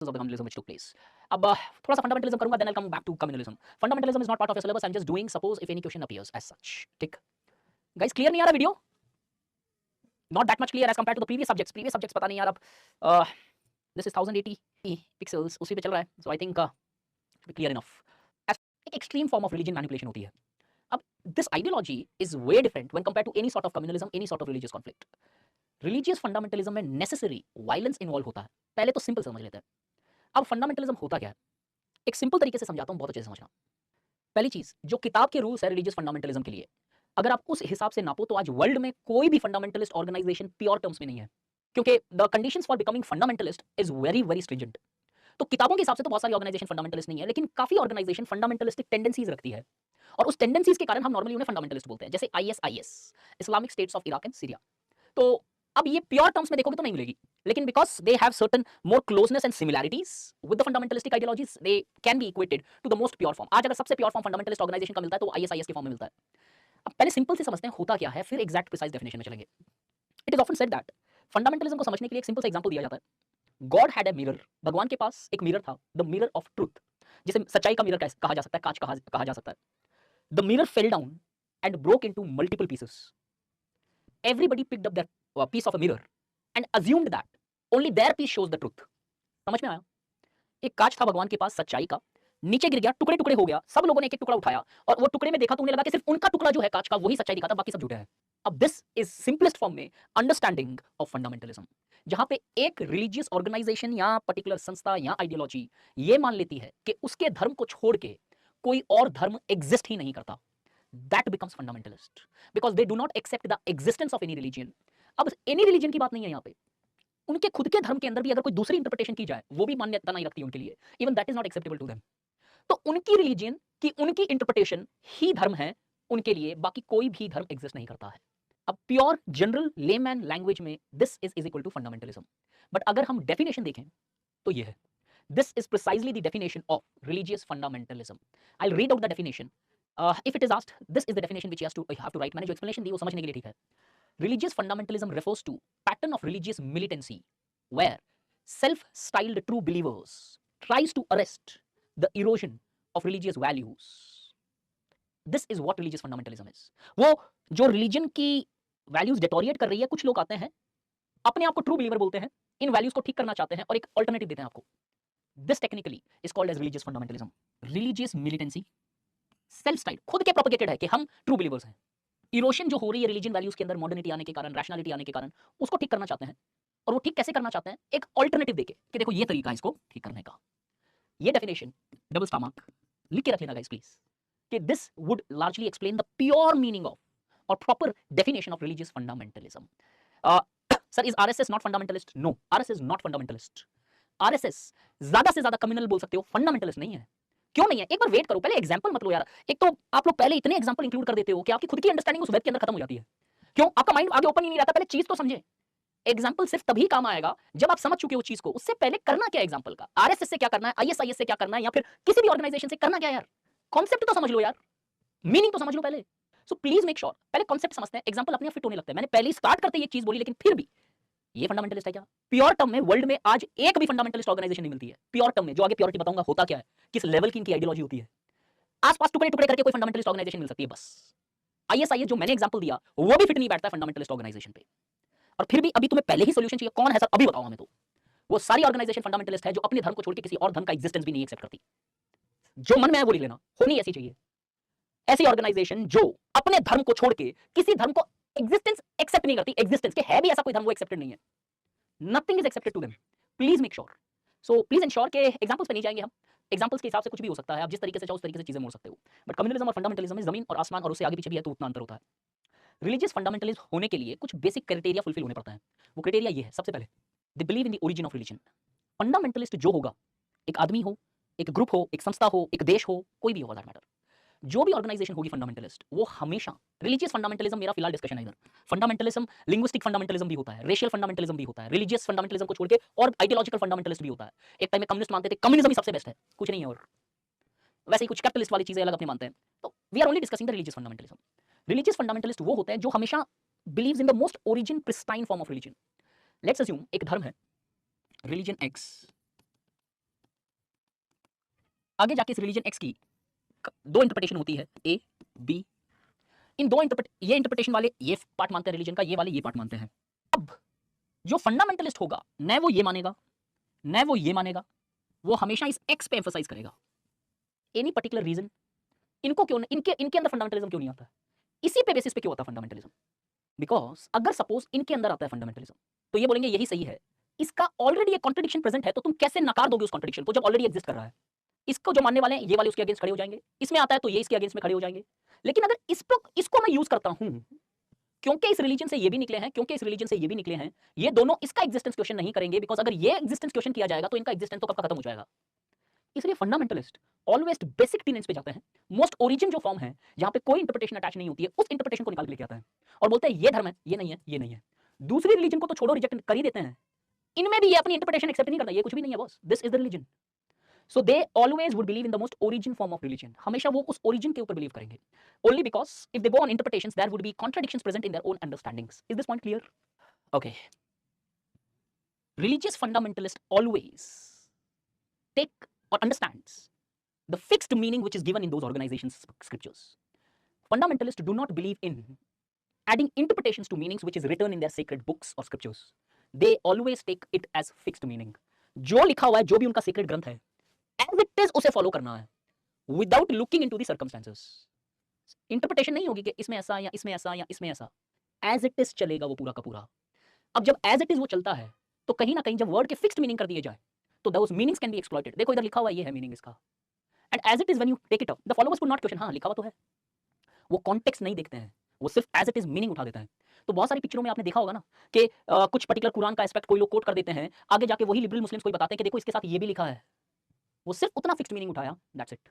of the communalism which took place. अब थोड़ा सा फंडामेंटलिज्म करूंगा, then I'll come back to communalism. Fundamentalism is not part of your syllabus. I'm just doing suppose if any question appears as such. ठीक guys, clear नहीं आ रहा video? Not that much clear as compared to the previous subjects. Previous subjects पता नहीं यार अब this is 1080 pixels उसी पे चल रहा है, so I think should be clear enough. एक extreme form of religion manipulation होती है. अब this ideology is way different when compared to any sort of communalism, any sort of religious conflict. Religious fundamentalism में necessary violence involve होता है. पहले तो simple समझ लेते हैं. अब fundamentalism होता क्या है? एक simple तरीके से समझाता हूँ, बहुत अच्छे से समझना. पहली चीज, जो किताब के रूल्स है religious fundamentalism के लिए, अगर आप उस हिसाब से नापो तो आज वर्ल्ड में कोई भी फंडामेंटलिस्ट ऑर्गेनाइजेशन प्योर टर्म्स में नहीं है, क्योंकि the conditions for becoming fundamentalist is very very stringent. तो किताबों के हिसाब से तो बहुत सारी ऑर्गेनाइजेशन फंडामेंटलिस्ट नहीं है, लेकिन काफी ऑर्गेनाइजेशन फंडामेंटलिस्टिक टेंडेंसीज रखती है, और उस टेंडेंसीज के कारण हम नॉर्मली उन्हें फंडामेंटलिस्ट बोलते हैं, जैसे ISIS, Islamic states of Iraq and Syria. तो अब ये प्योर टर्म्स में देखोगे तो नहीं मिलेगी, लेकिन because they have certain more closeness and similarities with the fundamentalistic ideologies, they can be equated to the most pure form. आज अगर सबसे प्योर फॉर्म फंडामेंटलिस्ट ऑर्गेनाइजेशन का मिलता है तो आईएसआईएस के फॉर्म में मिलता है. अब पहले सिंपल से समझते हैं होता क्या है, फिर एग्जैक्ट प्रिसाइज डेफिनेशन में चलेंगे. It is often said that fundamentalism को समझने के लिए एक सिंपल सा एग्जांपल दिया जाता है. God had a mirror. भगवान के पास एक मिरर था, द मिरर ऑफ ट्रुथ, जिसे सच्चाई का मिरर कहा जा सकता है, कांच कहा जा सकता है. The mirror fell down and broke into multiple pieces. Everybody picked up that piece of a mirror and assumed that only their piece shows the truth. समझ में आया? एक कांच था भगवान के पास सच्चाई का, नीचे गिर गया, टुकड़े टुकड़े हो गया, सब लोगों ने एक एक टुकड़ा उठाया और वो टुकड़े में देखा तो उन्हें लगा कि सिर्फ उनका टुकड़ा जो है कांच का वही सच्चाई दिखाता, बाकी सब झूठे हैं. अब दिस इज सिंपलेस्ट फॉर्म में अंडरस्टैंडिंग ऑफ फंडामेंटलिज्म, जहां पे एक रिलीजियस ऑर्गेनाइजेशन या पर्टिकुलर संस्था या आइडियोलॉजी ये मान लेती है कि उसके धर्म को छोड़ के कोई और धर्म एग्जिस्ट ही नहीं करता. That becomes fundamentalist because they do not accept the existence of any religion. अब एनी रिलीजन की बात नहीं है यहाँ पे, उनके खुद के धर्म के अंदर भी अगर कोई दूसरी इंटरप्रिटेशन की जाए वो भी मान्यता नहीं रखती उनके लिए. Even that is not acceptable to them. तो उनकी रिलीजन की उनकी इंटरप्रिटेशन ही धर्म है उनके लिए, बाकी कोई भी धर्म एग्जिस्ट नहीं करता है. अब प्योर जनरल लेमैन लैंग्वेज में this is equal to fundamentalism. But अगर हम डेफिनेशन देखें तो ये है, this is precisely the definition of religious fundamentalism. I will read out the definition. If it is asked, this is the definition which he have to write. मैंने जो explanation दी वो समझने के लिए ठीक है. Religious fundamentalism refers to pattern of religious militancy where self-styled true believers tries to arrest the erosion of religious values. This is what religious fundamentalism is. वो जो religion की values deteriorate कर रही है, कुछ लोग आते हैं अपने आप को true believer बोलते हैं, इन values को ठीक करना चाहते हैं और एक alternative देते हैं आपको. This technically is called as religious fundamentalism. Religious militancy, self-styled, खुद के propagated है कि हम true believers हैं. इरोशन जो हो रही है रिलीजन वैल्यूज के अंदर मॉडर्निटी आने के कारण, रैशनैलिटी आने के कारण, उसको ठीक करना चाहते हैं. और वो ठीक कैसे करना चाहते हैं? एक ऑल्टरनेटिव देके कि देखो ये तरीका है इसको ठीक करने का. ये डेफिनेशन डबल स्टार मार्क लिख के रख लेना गाइस प्लीज, कि this would largely explain the pure meaning of और proper definition of religious fundamentalism. Sir is RSS not fundamentalist? No, RSS is not fundamentalist. RSS ज्यादा से ज्यादा कम्युनल बोल सकते हो, फंडामेंटलिस्ट नहीं है. क्यों नहीं है? एक बार वेट करो, पहले एग्जांपल मत लो यार. एक तो आप लोग पहले इतने एग्जांपल इंक्लूड कर देते हो कि आपकी खुद की अंडरस्टैंडिंग उस वेब के अंदर खत्म हो जाती है. क्यों? आपका माइंड आगे ओपन ही नहीं रहता. पहले चीज तो समझे. एग्जांपल सिर्फ तभी काम आएगा जब आप समझ चुके हो चीज को. उससे पहले करना क्या एग्जांपल का? आरएसएस से क्या करना है, आईएसआईएस से क्या करना है, या फिर किसी भी ऑर्गेनाइजेशन से करना क्या है यार? कॉन्सेप्ट तो समझ लो यार, मीनिंग तो समझ लो पहले. सो प्लीज मेक श्योर पहले कॉन्सेप्ट समझते हैं, एग्जांपल अपने आप फिट होने लगता है. मैंने पहले स्टार्ट करते ही एक चीज बोली, लेकिन फिर भी ये फंडामेंटलिस्ट है क्या? प्योर टर्म में वर्ल्ड में आज एक भी फंडामेंटलिस्ट ऑर्गेनाइजेशन नहीं मिलती है प्योर टर्म में. जो आगे प्योरिटी बताऊंगा होता क्या है, किस लेवल की इनकी आइडियोलॉजी होती है. आसपास टुकड़े टुकड़े करके कोई फंडामेंटलिस्ट ऑर्गेनाइजेशन मिल सकती है बस. आईएसआईएस जो मैंने एग्जांपल दिया वो भी फिट नहीं बैठता है फंडामेंटलिस्ट ऑर्गेनाइजेशन पे. और फिर भी अभी तुम्हें पहले ही सॉल्यूशन चाहिए. कौन है सर? अभी बताओ हमें. तो वो सारी ऑर्गेनाइजेशन फंडामेंटलिस्ट है जो अपने धर्म को छोड़ के किसी और धर्म का एग्जिस्टेंस भी नहीं एक्सेप्ट करती. जो मन में है वो लिख लेना, होनी ऐसी चाहिए. ऐसी ऑर्गेनाइजेशन जो अपने धर्म को छोड़ के किसी धर्म को एग्जिस्टेंस एक्सेप्ट नहीं करती. एग्जिस्टेंस के है भी ऐसा कोई धर्म वो एक्सेप्टेड नहीं है. Nothing is accepted to them. Please make sure. So please ensure के एग्जांपल्स पे नहीं जाएंगे हम. एग्जांपल्स के हिसाब से कुछ भी हो सकता है, आप जिस तरीके से चाहो उस तरीके से चीजें मोड़ सकते हो. बट कम्युनलिज्म और फंडामेंटलिज्म में जमीन और आसमान और उससे आगे पीछे भी है, तो उतना अंतर होता है. रिलीजियस फंडामेंटलिज्म होने के लिए कुछ बेसिक क्राइटेरिया फुलफिल होने पड़ता है. वो क्राइटेरिया ये है, सबसे पहले they believe in the origin of religion. Fundamentalist जो होगा, एक आदमी हो, एक ग्रुप हो, एक संस्था हो, एक देश हो, कोई भी हो दैट मैटर, जो भी ऑर्गेनाइजेशन होगी फंडामेंटलिस्ट, वो हमेशा रिलीजियस फंडामेंटलिज्म, मेरा फिलहाल डिस्कशन है इधर, फंडामेंटलिज्म लिंग्विस्टिक फंडामेंटलिज्म भी होता है, रेशियल फंडामेंटलिज्म भी होता है, रिलीजियस फंडामेंटलिज्म को छोड़ के और आइडियोलॉजिकल फंडामेंटलिस्ट भी होता है. एक टाइम में कम्युनिस्ट मानते थे कम्युनिज्म ही सबसे बेस्ट है, कुछ नहीं है. और वैसे ही कुछ कैपिटलिस्ट वाली चीजें अलग अपने मानते हैं. तो we are only discussing the religious fundamentalism. Religious fundamentalist वो होते हैं जो हमेशा believes in the most origin pristine form of religion. Let's assume एक धर्म है, रिलीजन एक्स, आगे जाके इस रिलीजन एक्स की दो इंटरप्रिटेशन होती है, ए बी। इन दो ये इंटरप्रिटेशन वाले ये पार्ट मानते हैं रिलीजन का, ये वाले ये पार्ट मानते हैं। अब जो फंडामेंटलिस्ट होगा न वो ये मानेगा न वो ये मानेगा, वो हमेशा इस एक्स पे एम्फसाइज करेगा। एनी पर्टिकुलर रीजन, इनको क्यों इनके इनके अंदर फंडामेंटलिज्म क्यों नहीं आता? इसी पे बेसिस पे क्यों होता फंडामेंटलिज्म? बिकॉज अगर सपोज इनके अंदर आता है फंडामेंटलिज्म तो ये बोलेंगे यही सही है, इसका ऑलरेडी एक कॉन्ट्रडिक्शन प्रेजेंट है, तो तुम कैसे नकार दोगे उस कॉन्ट्रडिक्शन को जब ऑलरेडी एग्जिस्ट कर रहा है? इसको जो मानने वाले हैं ये वाले उसके अगेंस्ट खड़े हो जाएंगे, इसमें आता है तो ये इसके अगेंस्ट में खड़े हो जाएंगे। लेकिन अगर इसको मैं यूज करता हूं, क्योंकि इस रिलीजन से ये भी निकले हैं, क्योंकि इस रिलीजन से ये भी निकले हैं, ये दोनों इसका एग्जिस्टेंस क्वेश्चन नहीं करेंगे, बिकॉज अगर ये एग्जिस्टेंस क्वेश्चन किया जाएगा तो इनका एग्जिस्टेंस तो कब का खत्म हो जाएगा। इसलिए फंडामेंटलिस्ट ऑलवेज बेसिक टीनेज पे जाते हैं, मोस्ट ओरिजिन जो फॉर्म है जहां पे कोई इंटरप्रिटेशन अटैच नहीं होती है, उस इंटरप्रिटेशन को निकाल के लेके आता है और बोलते हैं ये धर्म है, ये नहीं है, ये नहीं है। दूसरी रिलीजन को तो छोड़ो, रिजेक्ट कर ही देते हैं, इनमें भी ये अपनी इंटरप्रिटेशन एक्सेप्ट नहीं करता, ये कुछ भी नहीं है boss, this is the religion. So they always would believe in the most origin form of religion, हमेशा वो उस ओरिजिन के ऊपर बिलीव करेंगे, only because if they go on interpretations there would be contradictions present in their own understandings. Is this point clear? Okay, religious fundamentalist always take or understands the fixed meaning which is given in those organizations' scriptures. Fundamentalists do not believe in adding interpretations to meanings which is written in their sacred books or scriptures. They always take it as fixed meaning. जो लिखा हुआ है, जो भी उनका secret ग्रंथ है, as it is उसे फॉलो करना है, without looking into the circumstances. Interpretation नहीं होगी कि इसमें ऐसा या इसमें ऐसा या इसमें ऐसा, as it is चलेगा वो पूरा का पूरा। अब जब as it is वो चलता है, तो कहीं ना कहीं जब वर्ड के फिक्स्ड मीनिंग कर दिए जाए तो those meanings can be exploited. देखो इधर लिखा हुआ ये है मीनिंग इसका, and as it is when you take it up the followers would not question, हाँ लिखा हुआ तो है, वो कॉन्टेक्स्ट नहीं देखते हैं, वो सिर्फ एज इट इज मीनिंग उठा देता है। तो बहुत सारी पिक्चरों में आपने देखा होगा ना कि कुछ पर्टिकुलर कुरान का एस्पेक्ट कोई लोग कोट कर देते हैं, आगे जाके वही लिबरल मुस्लिम्स कोई बताते हैं कि देखो इसके साथ ये भी लिखा है, वो सिर्फ उतना फिक्स्ड मीनिंग उठाया, that's it.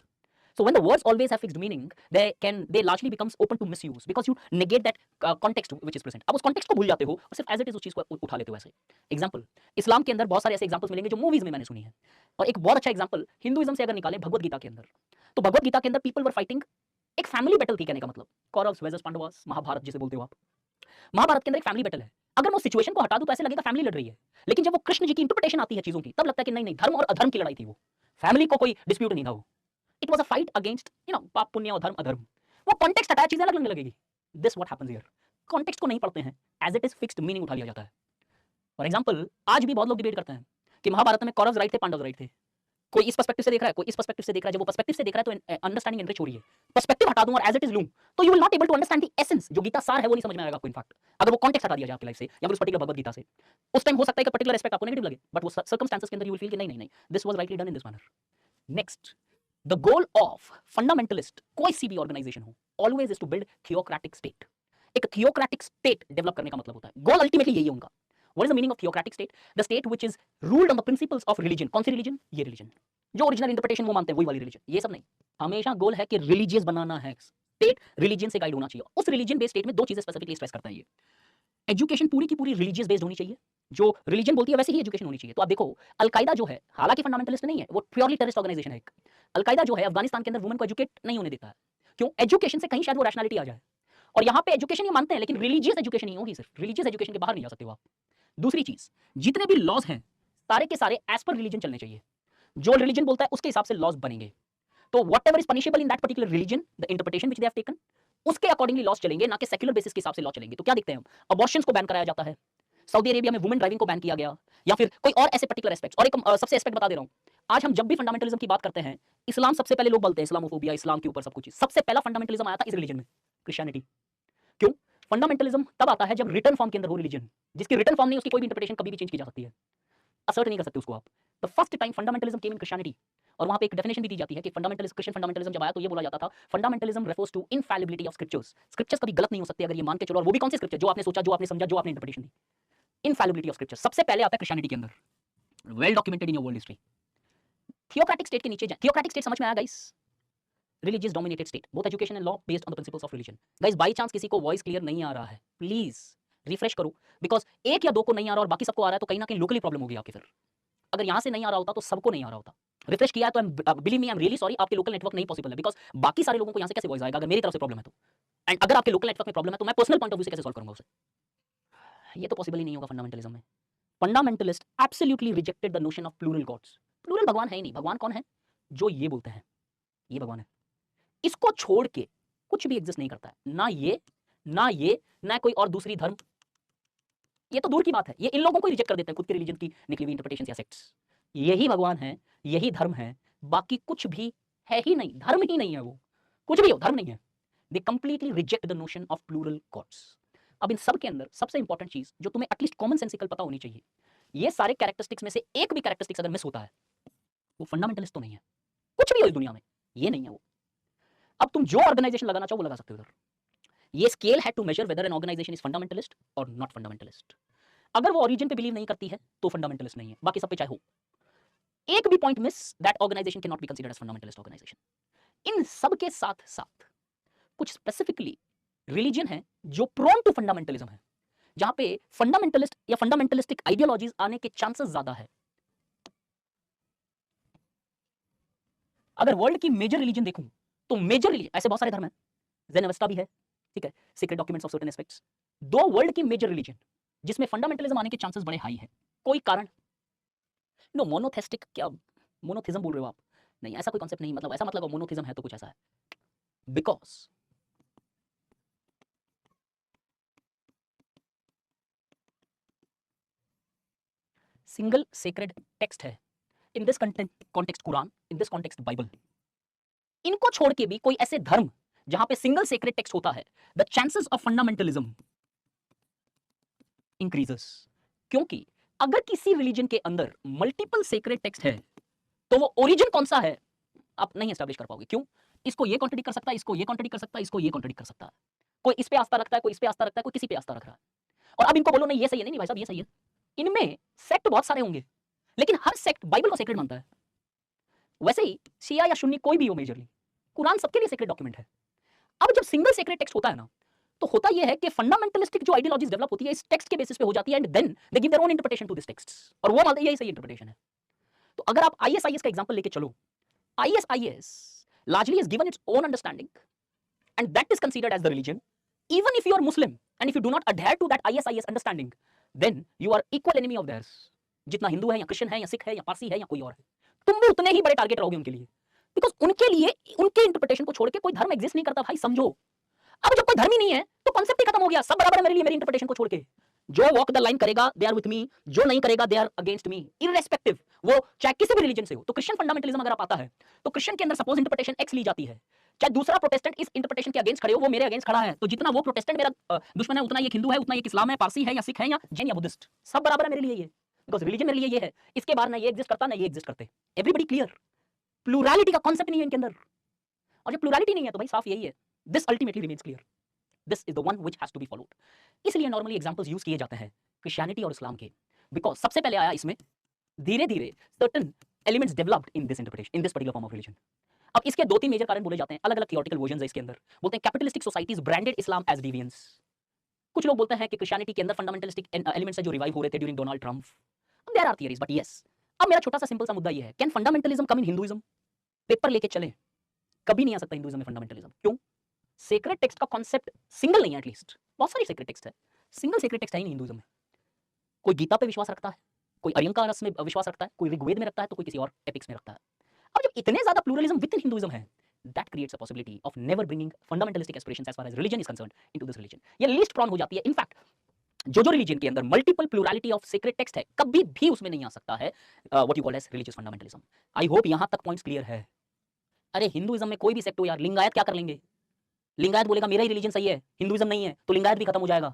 So when the words always have fixed meaning, they largely becomes open to misuse because you negate that context which is present. अब उस context को भूल जाते हो और सिर्फ as it is उस चीज को उठा लेते हो ऐसे। एग्जाम्पल, इस्लाम के अंदर बहुत सारे ऐसे एग्जाम्पल्स मिलेंगे जो मूवीज में मैंने सुनी है, और एक बहुत अच्छा एग्जाम्पल हिंदुइज्म से अगर निकालें भगवत गीता के अंदर, तो भगवत गीता के अंदर पीपल वर फाइटिंग, एक फैमिली बैटल थी कहने का मतलब, कौरव्स वर्सेस पांडवास, महाभारत जिसे बोलते हो आप, महाभारत के अंदर एक फैमिली बैटल है। अगर मैं उस सिचुएशन को हटा दूं तो ऐसे लगेगा फैमिली लड़ रही है, लेकिन जब वो कृष्ण जी की इंटरप्रिटेशन आती है चीजों की, तब लगता है कि नहीं नहीं, धर्म और अधर्म की लड़ाई थी, वो फैमिली को कोई डिस्प्यूट नहीं था, वो it was a fight against पाप पुण्य और धर्म अधर्म, वो कॉन्टेक्स्ट हटाया चीजें अलग लगने लगेगी। This what happens here, context को नहीं पढ़ते हैं, as it is fixed meaning उठा लिया जाता है। फॉर एग्जांपल, आज भी बहुत लोग डिबेट करते हैं कि महाभारत में कौरव्स राइट थे, पांडव राइट थे, कोई इस पर्सपेक्टिव से देख रहा है, कोई इस पर्सपेक्टिव से देख रहा है, जब वो पर्सपेक्टिव से देख रहा है तो अंडरस्टैंडिंग एनरिच हो रही है। पर्सपेक्टिव हटा दूं और एज इट इज लूं तो you will not able to understand the essence, जो गीता सार है वो नहीं समझ में आएगा आपको। इनफैक्ट अगर वो कॉन्टेक्स्ट हटा दिया जाए आपकी लाइफ से या फिर उस पर्टिकुलर भगवत गीता से, उस टाइम हो सकता है कि पर्टिकुलर एस्पेक्ट आपको नेगेटिव लगे, बट वो सर्कमस्टेंसेस के अंदर यू विल फील कि नहीं नहीं नहीं, this was rightly done in this manner. Next, the goal of fundamentalist, कोई सी भी ऑर्गेनाइजेशन हो, always is to build theocratic state. एक थियोक्रेटिक स्टेट डेवलप करने का मतलब होता है, गोल अल्टीमेटली यही है उनका। What is the meaning of theocratic state? The state which is ruled on the principles of religion. कौन सी religion? ये religion जो ओरिजिनल इंटरप्रिटेशन वो मानते हैं, वही वाली रिलीजन। ये सब नहीं, हमेशा गोल है कि रिलीजियस बनाना है, स्टेट रिलीजन से गाइड होना चाहिए। उस रिलीजन बेस्ड स्टेट में दो चीजें स्पेसिफिकली स्ट्रेस करता है ये, एजुकेशन पूरी की पूरी रिलीजियस बेस्ड होनी चाहिए, जो रिलीजन बोलती है वैसे ही एजुकेशन होनी चाहिए। तो आप देखो अलकायदा जो है, हालांकि फंडामेंटलिस्ट नहीं है, वो प्योरली टेररिस्ट ऑर्गेनाइजेशन है एक। अलकायदा जो है अफगानिस्तान के अंदर वुमेन को एजुकेट नहीं होने देता है, क्यों? एजुकेशन से कहीं शायद वो रैशनैलिटी आ जाए, और यहाँ पे एजुकेशन ये मानते हैं लेकिन रिलीजियस एजुकेशन नहीं होगी, सिर्फ रिलीजियस एजुकेशन के बाहर नहीं जा सकते हो आप। दूसरी चीज, जितने भी लॉज हैं सारे के सारे एज पर रिलीजन चलने चाहिए, जो रिलीजन बोलता है उसके हिसाब से लॉज बनेंगे। तो whatever is punishable in that particular religion, the interpretation which they have taken, उसके अकॉर्डिंगली लॉज चलेंगे, ना कि सेक्युलर बेसिस के हिसाब से लॉ चलेंगे। तो क्या देखते हैं हम, अबॉर्शंस को बैन कराया जाता है, सऊदी अरेबिया में वुमेन ड्राइविंग को बैन किया गया, या फिर कोई और ऐसे पर्टिकुलर एस्पेक्ट्स। और एक सबसे एस्पेक्ट बता दे रहा हूं, आज हम जब भी फंडामेंटलिज्म की बात करते हैं, इस्लाम सबसे पहले लोग बोलते हैं, इस्लामोफोबिया, इस्लाम के ऊपर सब कुछ, सबसे पहला फंडामेंटलिज्म आया था इस रिलीजन में, क्रिश्चियनिटी। क्यों? फंडामेंटलिज्म तब आता है जब रिटर्न फॉर्म के अंदर हो रिलीजन, जिसकी रिटर्न फॉर्म नहीं, उसकी कोई भी इंटरप्रिटेशन कभी भी चेंज की जा सकती है, असर्ट नहीं कर सकते उसको आप। The first time fundamentalism came in Christianity, और वहां पे एक डेफिनेशन भी दी जाती है कि फंडामेंटलिज्म, क्रिश्चियन फंडामेंटलिज्म जब आया तो ये बोला जाता था, fundamentalism refers to infallibility of scriptures. Scriptures कभी गलत नहीं हो सकते अगर ये मान के चलो, और वो भी कौन से स्क्रिप्चर, जो आपने सोचा, जो आपने समझा, जो आपने इंटरप्रिटेशन दी। इनफैलिबिलिटी ऑफ स्क्रिप्चर्स सबसे पहले आता है क्रिश्चियनिटी के अंदर, well documented in your world history. Theocratic state के नीचे जाए, थियोक्रेटिक स्टेट समझ में आया guys? Religious dominated state, both education and law based on the principles of religion. Guys by chance किसी को वॉइस क्लियर नहीं आ रहा है, प्लीज रिफ्रेश करो, बिकॉज एक या दो को नहीं आ रहा और बाकी सबको आ रहा है, तो कहीं ना कहीं लोकली प्रॉब्लम होगी आपकी। फिर अगर यहाँ से नहीं आ रहा होता तो सबको नहीं आ रहा होता। रिफ्रेश किया तो believe me, I am really sorry, आपके लोकल नेटवर्क नहीं पॉसिबल है, बिकॉज बाकी सारे लोगों को यहाँ से कैसे वॉइस आएगा अगर मेरी तरफ से प्रॉब्लम है तो। एंड अगर आपके लोकल नेटवर्क में प्रॉब्लम है तो मैं पर्सनल पॉइंट ऑफ व्यू से कैसे सॉल्व करूंगा उसे? ये तो पॉसिबल ही नहीं होगा फंडामेंटलिज्म में। Fundamentalist absolutely rejected the notion of plural gods. Plural भगवान है ही नहीं। भगवान कौन है? जो ये बोलते हैं ये भगवान है, इसको छोड़ के कुछ भी एग्जिस्ट नहीं करता है, ना ये ना कोई और दूसरी धर्म, ये तो दूर की बात है, ये इन लोगों को रिजेक्ट कर देते हैं खुद के रिलीजन की निकली हुई इंटरप्रिटेशन या सेक्ट्स। यही भगवान है, यही धर्म है, बाकी कुछ भी है ही नहीं, धर्म ही नहीं है वो, कुछ भी हो धर्म नहीं है। They completely reject the notion of plural gods. अब इन सब के अंदर सबसे इंपॉर्टेंट चीज जो तुम्हें एटलीस्ट कॉमन सेंसिकल पता होनी चाहिए, ये सारे कैरेक्टरिस्टिक्स में से एक भी कैरेक्टरिस्टिक्स अगर मिस होता है वो फंडामेंटलिस्ट तो नहीं है, कुछ भी हो इस दुनिया में ये नहीं है वो। अब तुम जो ऑर्गेनाइजेशन लगाना चाहो वो लगा सकते हो उधर। ये स्केल है to measure whether an organisation is fundamentalist और नॉट फंडामेंटलिस्ट। अगर वो ओरिजिन पे बिलीव नहीं करती है तो फंडामेंटलिस्ट नहीं है, बाकी सब पे चाहे हो। एक भी point miss, that organization can not be considered as fundamentalist organization. इन सब के साथ साथ कुछ स्पेसिफिकली रिलीजन है जो प्रोन टू फंडामेंटलिज्म है, जहां पे फंडामेंटलिस्ट या फंडामेंटलिस्टिक आइडियोलॉजीज आने के चांसेस ज्यादा है। अगर वर्ल्ड की मेजर रिलीजन देखूं तो मेजर रिलीजन ऐसे बहुत सारे धर्म हैं, ज़ेन अवेस्टा भी है, ठीक है, secret documents of certain aspects, दो वर्ल्ड की मेजर रिलीजन जिसमें फंडामेंटलिज्म आने के चांसेस बड़े हाई है। कोई कारण? नो, मोनोथेस्टिक क्या मोनोथिज्म बोल रहे हो आप? नहीं, ऐसा कोई कॉन्सेप्ट नहीं, मतलब ऐसा मतलब मोनोथिज्म है तो कुछ ऐसा है, बिकॉज सिंगल सेक्रेड टेक्स्ट है, in this context Quran, in this context Bible. इनको छोड़ के भी कोई ऐसे धर्म जहां पे सिंगल सेक्रेड टेक्स्ट होता है, the chances of fundamentalism increases. क्योंकि अगर किसी रिलीजन के अंदर मल्टीपल सेक्रेड टेक्स्ट है तो वो ओरिजिन कौन सा है आप नहीं एस्टैब्लिश कर पाओगे। क्यों? इसको ये कॉन्ट्रडिक्ट कर सकता है, इसको ये कॉन्ट्रडिक्ट कर सकता है, इसको ये कॉन्ट्रडिक्ट कर सकता है। कोई इस पे आस्था रखता है, कोई इस पे आस्था रखता है, कोई किसी पे आस्था रख रहा है। और अब इनको बोलो नहीं ये सही है, नहीं भाई साहब ये सही है। इनमें सेक्ट बहुत सारे होंगे लेकिन हर सेक्ट बाइबल को सेक्रेड मानता है। वैसे ही शिया या सुन्नी कोई भी हो, मेजरली कुरान सबके लिए सेक्रेड डॉक्यूमेंट है। अब जब सिंगल सेक्रेड टेक्स्ट होता है ना, तो होता यह है कि फंडामेंटलिस्टिक जो आइडियोलॉजीज डेवलप होती है इस टेक्स्ट के बेसिस पे हो जाती है, and then they give their own interpretation to this text, और वो मानते हैं यही सही इंटरप्रिटेशन है। तो अगर आप आईएसआईएस का एग्जांपल लेके चलो, ISIS largely is given its own understanding and that is considered as the religion. Even if you are Muslim and if you do not adhere to that ISIS understanding, then you are equal enemy of theirs. जितना हिंदू है या Christian है या सिख है या पारसी है या कोई और है, तुम भी उतने ही बड़े टारगेट रहोगे उनके लिए, बिकॉज उनके लिए उनके इंटरप्रिटेशन को छोड़ के कोई धर्म एग्जिस्ट नहीं करता भाई, समझो। अब जब कोई धर्म ही नहीं है तो कॉन्सेप्ट ही खत्म हो गया, सब बराबर है मेरे लिए मेरी इंटरप्रिटेशन को छोड़ के। जो वॉक द लाइन करेगा दे आर विथ मी, जो नहीं करेगा they are against me, irrespective वो चाहे किसी भी रिलीजन से हो। तो क्रिश्चियन फंडामेंटलिज्म अगर आप आता है तो क्रिश्चियन के अंदर सपोज इंटरप्रिटेशन एक्स ली जाती है, चाहे दूसरा प्रोटेस्टेंट इस इंटरप्रिटेशन के अगेंस्ट खड़े हो, वो मेरे अगेंस्ट खड़ा है, तो जितना वो प्रोटेस्टेंट मेरा दुश्मन है उतना ये हिंदू है, उतना ये इस्लाम है, पारसी है या सिख है या जैन या बुद्धिस्ट, सब बराबर है मेरे लिए ये, बिकॉज रिलीजन मेरे लिए ये है, इसके बाहर ना ये एग्जिस्ट करता ना ये एग्जिस्ट करते। Everybody clear? प्लूरैलिटी का कॉन्सेप्ट नहीं है इनके अंदर, और जब प्लूरैलिटी नहीं है तो भाई साफ यही है, this ultimately remains clear, this is the one which has to be followed. इसलिए नॉर्मली एग्जांपल्स यूज किए जाते हैं क्रिश्चियनिटी और इस्लाम के, बिकॉज सबसे पहले आया इसमें, धीरे धीरे certain elements developed in this interpretation, in this particular form of religion. अब इसके दो तीन मेजर कारण बोले जाते हैं, अलग अलग थियोरेटिकल वर्जन है इसके अंदर। बोलते हैं capitalistic societies branded Islam as deviance. कुछ लोग बोलते हैं कि क्रिश्चियनिटी के अंदर फंडामेंटलिस्टिक एलिमेंट्स है जो रिवाइव हो रहे थे ड्यूरिंग डोनाल्ड ट्रम्प। अब there are theories but yes, अब मेरा छोटा सा सिंपल सा मुद्दा ये है, can fundamentalism come in Hinduism? Paper लेके चले, कभी नहीं आ सकता हिंदुइज्म में फंडामेंटलिज्म। क्यों? सेक्रेड टेक्स्ट का कॉन्सेप्ट सिंगल नहीं है, एटलीस्ट बहुत सारी सेक्रेड टेक्स्ट है, सिंगल सेक्रेड टेक्स्ट है ही नहीं हिंदुइज्म में। कोई गीता पे विश्वास रखता है, कोई अरियंका रस में विश्वास रखता है, कोई ऋग्वेद में रखता है, तो कोई किसी और एपिक्स में रखता है। अब जब इतने ज्यादा प्लूरलिज्म विद इन हिंदुइज्म है, that creates a possibility of never bringing fundamentalistic aspirations as far as religion is concerned into this religion. ये least prone हो जाती है। इनफैक्ट जो रिलीजन के अंदर multiple plurality of secret text है, कभी भी उसमें नहीं आ सकता है what you call as religious fundamentalism. I hope यहां तक पॉइंट्स क्लियर है। अरे हिंदुइज्म में कोई भी सेक्ट हो यार, लिंगायत क्या कर लेंगे? लिंगायत बोलेगा मेरा ही रिलीजन सही है, हिंदुइज्म नहीं है, तो लिंगायत भी खत्म हो जाएगा,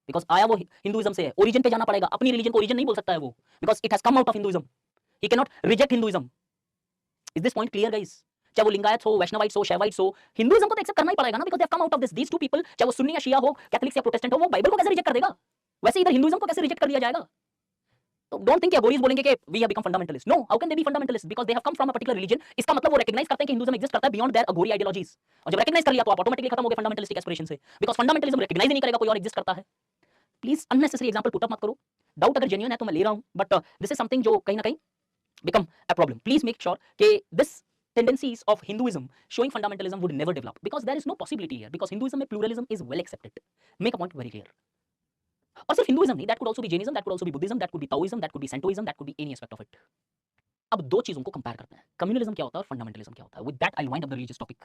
बिकॉज आया वो हिंदुइज्म से है, ओरिजिन पे जाना पड़ेगा, अपनी रिलीजन को ओरिजिन नहीं बोल सकता है वो, because it has come out of Hinduism, he can not reject Hinduism. Is this point clear guys? चाहे वो लिंगायत हो, वैष्णवाइट्स हो, शैवाइट्स हो, हिंदुइज्म को तो एक्सेप्ट करना ही पड़ेगा ना, because they have come out of these two people. चाहे वो सुन्नी या शिया हो, कैथोलिक या प्रोटेस्टेंट हो, वो बाइबल को कैसे रिजेक्ट कर देगा? वैसे इधर हिंदुइज्म को कैसे रिजेक्ट कर दिया जाएगा? तो डोंट थिंक अगोरीज बोलेंगे कि we have become fundamentalist. No, how can they be fundamentalist? Because they have come from a particular religion. इसका मतलब वो रिकॉग्नाइज करते हैं कि हिंदुइज्म एग्जिस्ट करता है बियॉन्ड देयर अगोरी आइडियोलॉजीज, और जब रिकॉग्नाइज कर लिया तो आप ऑटोमेटिकली खत्म हो गए फंडामेंटलिस्टिक एस्पिरेशन से, बिकॉज फंडामेंटलिज्म रिकॉग्नाइज नहीं करेगा कोई और एग्जिस्ट करता है। Please unnecessary example put up मत करो, डाउट अगर जेन्युइन है तो मैं ले रहा हूं, बट दिस इज समथिंग जो कहीं ना कहीं become a problem. Please make sure that this tendencies of Hinduism showing fundamentalism would never develop, because there is no possibility here, because Hinduism में pluralism is well accepted. Make a point very clear. और सिर्फ Hinduism नहीं, that could also be Jainism, that could also be Buddhism, that could be Taoism, that could be Santoism, that could be any aspect of it. अब दो चीजों को compare करते हैं, communalism क्या होता है और फंडामेंटलिज्म क्या होता है। With that I wind up the religious topic.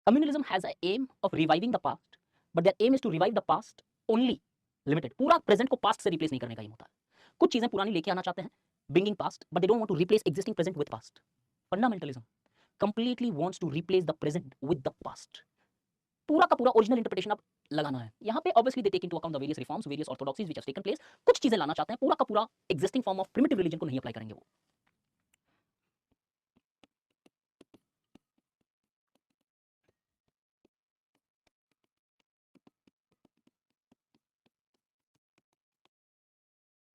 Communalism has an aim of reviving the past, but their aim is to revive the past only limited. पूरा प्रेजेंट को पास्ट से रिप्लेस नहीं करने का एम होता है। कुछ चीजें पुरानी लेके आना चाहते हैं, bringing past, but they don't want to replace existing present with past. Fundamentalism completely wants to replace the present with the past. पूरा का पूरा ओरिजिनल इंटरप्रिटेशन अब लगाना है। यहाँ पे obviously they take into account the various reforms, various orthodoxies which have taken place. कुछ चीजें लाना चाहते हैं, पूरा का पूरा existing form of primitive religion को नहीं अप्लाई करेंगे वो।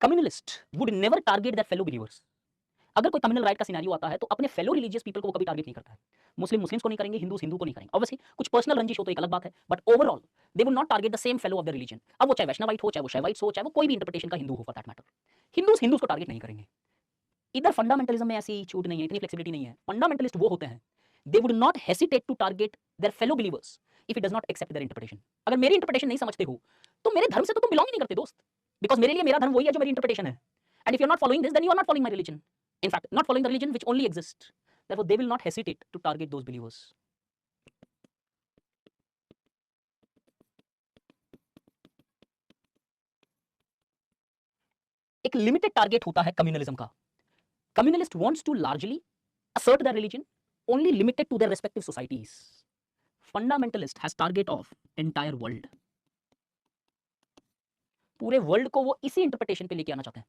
Communalist would never target their fellow believers. अगर कोई कम्युनल राइट का सिनेरियो आता है तो अपने फेलो रिलीजियस पीपल को वो कभी टारगेट नहीं करता है। मुस्लिम मुस्लिम्स को नहीं करेंगे, हिंदूज हिंदू को नहीं करेंगे। ऑब्वियसली कुछ पर्सनल रंजिश हो तो एक अलग बात है, but overall they will not target the same fellow of the religion. अब वो चाहे वैष्णवाइट हो, चाहे वो शैवाइट्स हो, चाहे वो कोई भी इंटरप्रिटेशन का हिंदू हो for that matter, Hindus Hindus को टारगेट नहीं करेंगे। इधर फंडामेंटलिज्म में ऐसी छूट नहीं है, इतनी फ्लेक्सिबिलिटी नहीं है। फंडामेंटलिस्ट वो होते हैं, they would not hesitate to target their fellow believers if it does not accept their interpretation. अगर मेरी इंटरप्रिटेशन नहीं समझते हो तो मेरे धर्म से तो तुम बिलोंग ही नहीं करते दोस्त, बिकॉज मेरे लिए मेरा धर्म वही है जो मेरी इंटरप्रिटेशन है। And if you are not following this, then you are not following my religion. In fact, not following the religion which only exists. Therefore, they will not hesitate to target those believers. एक limited target होता है communalism का। Communalist wants to largely assert their religion only limited to their respective societies. Fundamentalist has target of entire world. पूरे world को वो इसी interpretation पे लेके आना चाहते हैं।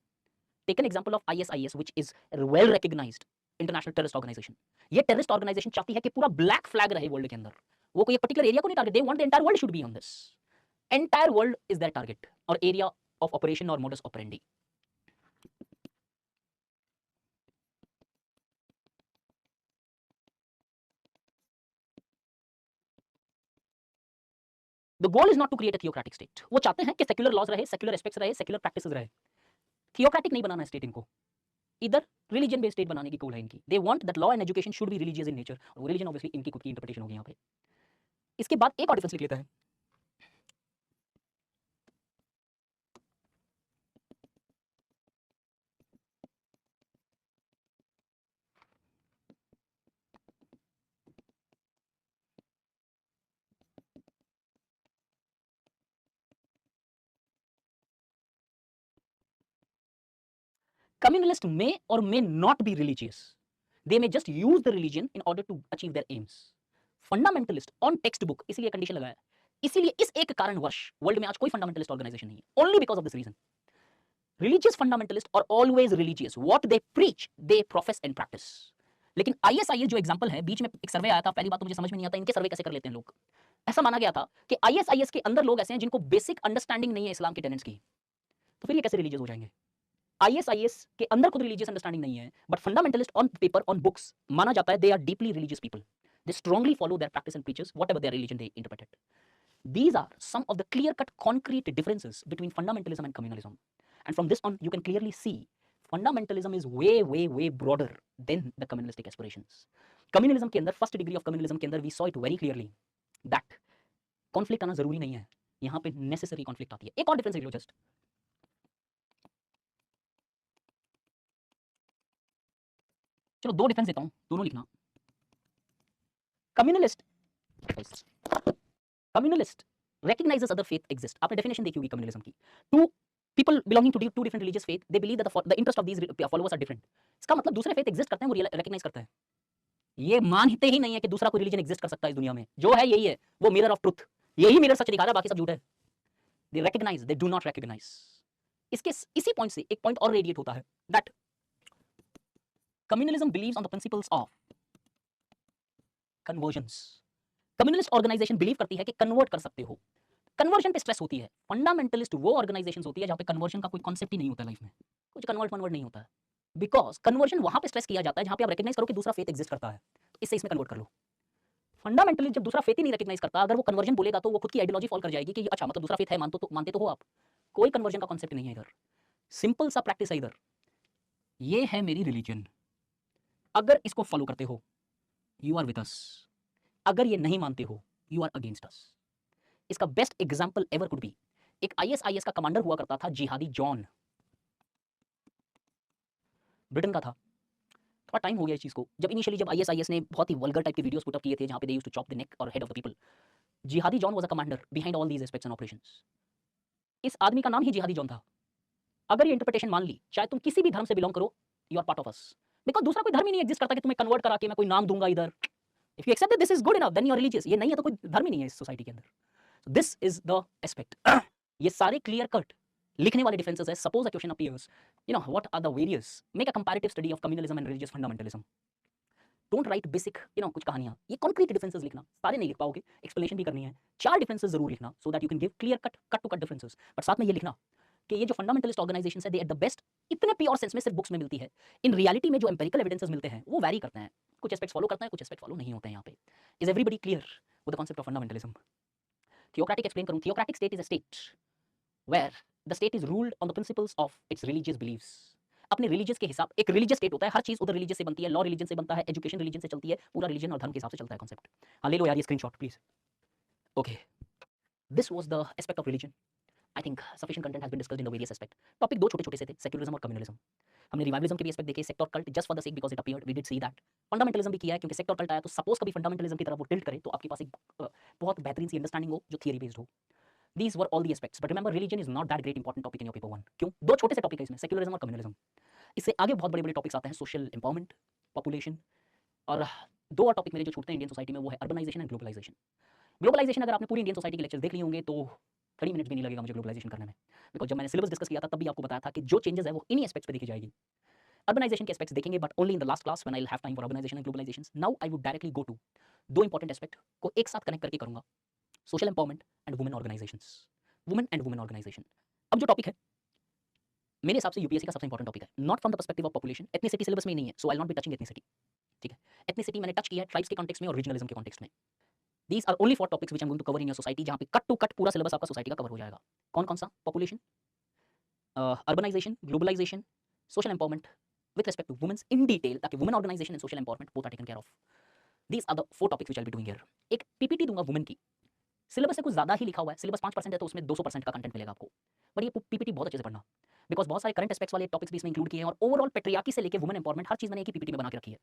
Take an example of ISIS which is well recognised international terrorist organisation. ये टेररिस्ट ऑर्गेनाइजेशन चाहती है कि पूरा ब्लैक फ्लैग रहे वर्ल्ड के अंदर। वो कोई एक पर्टिकुलर एरिया को नहीं target, they want the entire world should be on this. Entire world is their target और एरिया ऑफ ऑपरेशन और modus operandi. The goal is not to create a theocratic state. वो चाहते हैं कि secular laws रहे, secular aspects रहे, secular practices रहे। Theocratic नहीं बनाना है स्टेट इनको, इधर रिलीजन बेस्ड स्टेट बनाने की गोल है इनकी। They want that law and education should be religious in nature. वो रिलीजन ऑब्वियसली इनकी खुद की इंटरप्रिटेशन होगी यहाँ पे। इसके बाद एक और डिफरेंस लिख लेता है। Communists may or may not be religious. They may just use the religion in order to achieve their aims. Fundamentalist on textbook, इसीलिए कंडीशन लगाया, इसीलिए इस एक कारणवश वर्ल्ड में आज कोई फंडामेंटलिस्ट ऑर्गेनाइजेशन नहीं है, only because of this reason. Religious fundamentalists are always religious. What they preach, they profess and practice. लेकिन ISIS जो एग्जांपल है, बीच में एक सर्वे आया था, पहली बात तो मुझे समझ में नहीं आता इनके सर्वे कैसे कर लेते हैं लोग। ऐसा माना गया था कि ISIS के अंदर लोग ऐसे हैं जिनको बेसिक अंडरस्टैंडिंग नहीं है इस्लाम के टेनेंट्स की, तो फिर ये कैसे रिलीजियस हो जाएंगे। ISIS के अंदर खुद रिलीजियस अंडरस्टैंडिंग नहीं है, but fundamentalist on paper on books माना जाता है they are deeply religious people. They strongly follow their practice and preaches whatever their religion they interpreted. These are some of the clear-cut concrete differences between fundamentalism and communalism. And from this on, you can clearly see fundamentalism is way, way, way broader than the communalistic aspirations. Communalism के अंदर first degree of communalism के अंदर we saw it very clearly that conflict आना जरूरी नहीं है, यहाँ पे necessary conflict आती है। एक और difference लिख लो just. चलो दो डिफरेंस देता हूं, दोनों लिखना। Communalist recognizes other faith exist. आपने डेफिनेशन देखी होगी कम्युनलिज्म की। Two people belonging to two different religious faith, they believe that the interest of these followers are different. इसका मतलब दूसरे faith exist करते हैं, वो recognize करता है। ये मानते ही नहीं है कि दूसरा कोई religion exist कर सकता है इस दुनिया में। जो है यही है, वो mirror of truth, यही mirror सच दिखा रहा है, बाकी सब झूठ है। They recognize, they do not recognize. इसके इसी पॉइंट से एक पॉइंट और रेडिएट होता है that communalism believes on the principles of conversions. Communalist organization believe करती है कि कन्वर्ट कर सकते हो, कन्वर्जन पे स्ट्रेस होती है। फंडामेंटलिस्ट वो ऑर्गेनाइजेशंस होती है जहां पे कन्वर्जन का कोई कॉन्सेप्ट ही नहीं होता लाइफ में, कुछ कन्वर्ट नहीं होता है, बिकॉज कन्वर्जन वहां पे स्ट्रेस किया जाता है जहां पे आप रिकॉग्नाइज करो कि दूसरा फेथ एग्जिस्ट करता है, तो इससे इसमें कन्वर्ट कर लो। फंडामेंटली जब दूसरा फेथ ही नहीं रिकॉग्नाइज करता, अगर वो कन्वर्जन बोलेगा तो वो खुद की आइडियोलॉजी फॉल कर जाएगी कि अच्छा मतलब दूसरा फेथ है, मानते तो हो आप। कोई कन्वर्जन का कॉन्सेप्ट नहीं है इधर, सिंपल सा प्रैक्टिस है इधर। ये है मेरी रिलीजन, अगर इसको फॉलो करते हो यू आर विद अस, अगर ये नहीं मानते हो यू आर अगेंस्ट अस। इसका best example ever could be, एक आईएसआईएस का कमांडर हुआ करता था जिहादी जॉन, ब्रिटेन का था। थोड़ा टाइम हो गया इस चीज को, जब इनिशियली जब आईएसआईएस ने बहुत ही वल्गर टाइप के वीडियोस पुट अप किए थे जहां पे they used to chop the neck और हेड ऑफ द पीपल, जिहादी John was a commander behind all these aspects and operations. इस आदमी का नाम ही जिहादी जॉन था। अगर ये इंटरप्रिटेशन मान ली, चाहे तुम किसी भी धर्म से बिलोंग करो, you are part of us, because दूसरा कोई धर्म ही नहीं एग्जिस्ट करता कि तुम्हें कन्वर्ट करा के मैं कोई नाम दूंगा इधर। If you accept that this is good enough then you are religious, ये नहीं है तो कोई धर्म ही नहीं है इस सोसाइटी के अंदर। So this is the aspect. ये सारे क्लियर कट लिखने वाले डिफरेंसेस है। Suppose a question appears, you know what are the various, make a comparative study of communalism and religious fundamentalism. Don't write basic कुछ कहानियां, ये कॉन्क्रीट डिफरेंसेस लिखना, सारे नहीं लिख पाओगे, एक्सप्लेनेशन भी करनी है, 4 डिफरेंसेस जरूर लिखना so that you can give clear cut to cut differences. But साथ में ये लिखना कि ये जो फंडामेंटलिस्ट ऑर्गेनाइजेशंस है दे एट द बेस्ट इतने प्योर सेंस में सिर्फ बुक्स में मिलती है, इन रियलिटी में जो एम्पिरिकल एविडेंसेस मिलते हैं वो वैरी करते हैं, कुछ एस्पेक्ट्स फॉलो करते हैं, कुछ एस्पेक्ट फॉलो नहीं होते हैं। यहाँ पे is everybody clear with the concept of fundamentalism? Theocratic explain करूं, theocratic state is a state where the state is ruled on the principles of its religious beliefs. अपने रिलीजियस के हिसाब, एक रिलीजियस स्टेट होता है, हर चीज उधर रिलीजियस से बनती है, लॉ रिलीजन से बनता है, एजुकेशन रिलीजन से चलती है, पूरा रिलीजन और धर्म के हिसाब से चलता है कॉन्सेप्ट। हाँ ले लो यार ये screenshot please. Okay, this was the aspect of religion. I think sufficient content has been discussed in the various aspect. Topic 2 छोटे-छोटे से थे, सेक्युलरिज्म और कम्युनलिज्म। हमने रिवाइवलिज्म के भी एस्पेक्ट देखे, सेक्ट और cult just for the sake because it appeared, we did see that. Fundamentalism भी किया है क्योंकि सेक्ट और कल्ट आया तो सपोज कभी फंडामेंटलिज्म की तरफ वो टिल्ट करे तो आपके पास एक बहुत बेहतरीन सी अंडरस्टैंडिंग हो जो थियरी बेस्ड हो। These were all the aspects, but remember religion is not that great important topic in your paper 1। क्यों? 2 छोटे से टॉपिक है इसमें, सेक्युलरिज्म और कम्युनलिज्म। इससे आगे बहुत बड़े-बड़े टॉपिक्स आते हैं, सोशल एम्पावरमेंट, पॉपुलेशन, और 2 और टॉपिक मेरे जो छूटते हैं इंडियन सोसाइटी में वो है अर्बनाइजेशन एंड ग्लोबलाइजेशन। ग्लोबलाइजेशन अगर आपने पूरी इंडियन सोसाइटी के लेक्चर्स देख लिए होंगे तो 30 मिनट भी नहीं लगेगा मुझे ग्लोबलाइजेशन करने में, बिकॉज़ जब मैंने सिलेबस डिस्कस किया था तब भी आपको बताया था कि जो चेंजेस है वो इन्हीं एस्पेक्ट्स पे देखी जाएगी। अर्बनाइजेशन के एस्पेक्ट्स देखेंगे but only in the last class when I will have time for urbanisation and globalisation. Now I would directly go to 2 important aspect को एक साथ कनेक्ट करके करूंगा, social empowerment and women organisations. Women and women organisation, अब जो topic है मेरे हिसाब से यूपीएससी का सबसे इंपॉर्टेंट टॉपिक है, not from the perspective of population, ethnicity syllabus में ही नहीं है, so I will not be touching ethnicity. ठीक है, एथनिसिटी मैंने टच किया है ट्राइब्स के कॉन्टेक्स्ट में और रीजनलिज्म के कॉन्टेक्स्ट में। These are only 4 topics which I am going to cover in your society, जहां पे कट टू कट पूरा सिलेबस आपका सोसाइटी का कवर हो जाएगा। कौन-कौन सा? Population, urbanisation, globalisation, social empowerment with respect to women's in detail, ताकि women organization and social empowerment both are taken care of. These are the 4 topics which I'll be doing here. एक PPT दूंगा women की, syllabus से कुछ ज़्यादा ही लिखा हुआ है, सिलेबस 5% है तो उसमें 200% का कंटेंट मिलेगा आपको, बट ये पीपीटी बहुत अच्छे से पढ़ना, बिकॉज बहुत सारे करंट एस्पेक्ट्स वाले टॉपिक्स भी इसमें इंक्लूड किए हैं और ओवरऑल पेट्रियार्की से लेके वुमेन एम्पावरमेंट हर चीज़ मैंने एक ही पीपीटी में बना के रखी है।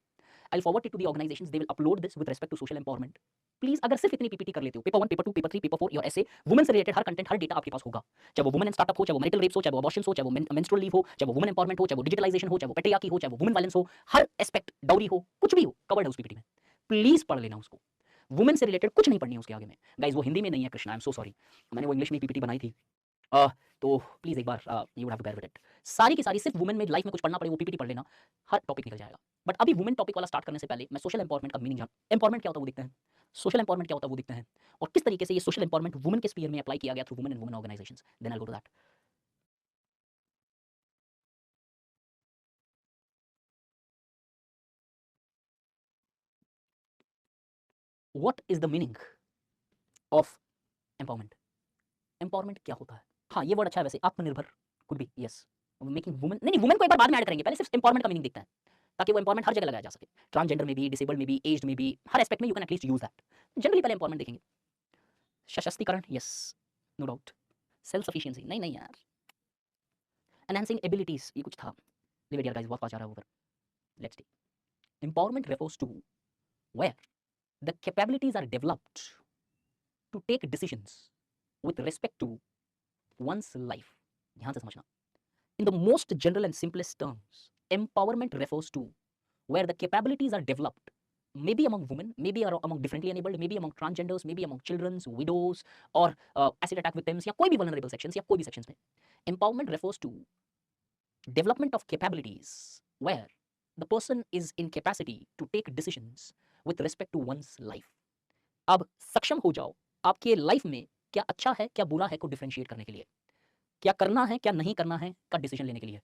I forward it to the organisations, they will upload this with respect to social empowerment. Please अगर सिर्फ इतनी पीपीटी कर लेते हो, paper 1, paper 2, paper 3, paper 4 your essay, women से रिलेटेड हर कंटेंट, हर डेटा आपके पास होगा, चाहे वो वुमेन एंड स्टार्टअप हो, चाहे वो मैरिटल रेप्स हो, चाहे वो अबॉर्शंस हो, चाहे वो मेंस्ट्रुअल लीव हो, चाहे वो वुमेन एम्पावरमेंट हो, चाहे वो डिजिटलाइजेशन हो, चाहे वो पेट्रियार्की हो, चाहे वो वुमेन वायलेंस हो, हर एस्पेक्ट, डाउरी हो, कुछ भी हो, कवर्ड है उस पीपीटी में। प्लीज पढ़ लेना उसको, वुमेन से रिलेटेड कुछ नहीं पढ़नी है उसके आगे में। गाइस वो हिंदी में नहीं है Krishna, I am so sorry, मैंने वो इंग्लिश में पीपीटी बनाई थी, तो प्लीज एक बार you would have to bear with it. सारी की सारी सिर्फ वुमेन में लाइफ में कुछ पढ़ना पड़े वो पीपीटी पढ़ लेना, हर टॉपिक निकल जाएगा। बट अभी वुमेन टॉपिक वाला स्टार्ट करने से पहले मैं सोशल एम्पावरमेंट का मीनिंग जान, एम्पावरमेंट क्या होता है वो देखते हैं, सोशल एम्पावरमेंट क्या होता है वो देखते हैं, और किस तरीके से ये सोशल एम्पावरमेंट वुमेन के स्फीयर में अप्लाई किया गया through women and women organisations, then I will go to that. What is the meaning of empowerment? Empowerment क्या होता है? हाँ ये वर्ड अच्छा है वैसे, आत्मनिर्भर, could be, yes, making women, नहीं वुमेन को एक बार बाद में ऐड करेंगे, पहले सिर्फ एम्पावरमेंट का मीनिंग देखते हैं ताकि वो एम्पावरमेंट हर जगह लगाया जा सके, ट्रांसजेंडर में भी, डिसेबल्ड में भी, एज्ड में भी, हर एस्पेक्ट में you can at least use that. Generally पहले एम्पावरमेंट देखेंगे। सशक्तिकरण, yes, no doubt. Self sufficiency, नहीं नहीं यार। एनहांसिंग एबिलिटीज, ये कुछ था, लिव इट यार गाइस, बहुत पास आ रहा है ऊपर, let's take. Empowerment refers to where the capabilities are developed to take decisions with respect to one's life। ध्यान से समझना, in the most general and simplest terms, empowerment refers to where the capabilities are developed, maybe among women, maybe among differently enabled, maybe among transgenders, maybe among children, widows, or acid attack victims, या कोई भी vulnerable sections, या कोई भी sections में। Empowerment refers to development of capabilities where the person is in capacity to take decisions with respect to one's life। अब सक्षम हो जाओ आपके लाइफ में क्या अच्छा है क्या बुरा है को डिफरेंशिएट करने के लिए, क्या करना है क्या नहीं करना है का डिसीजन लेने के लिए।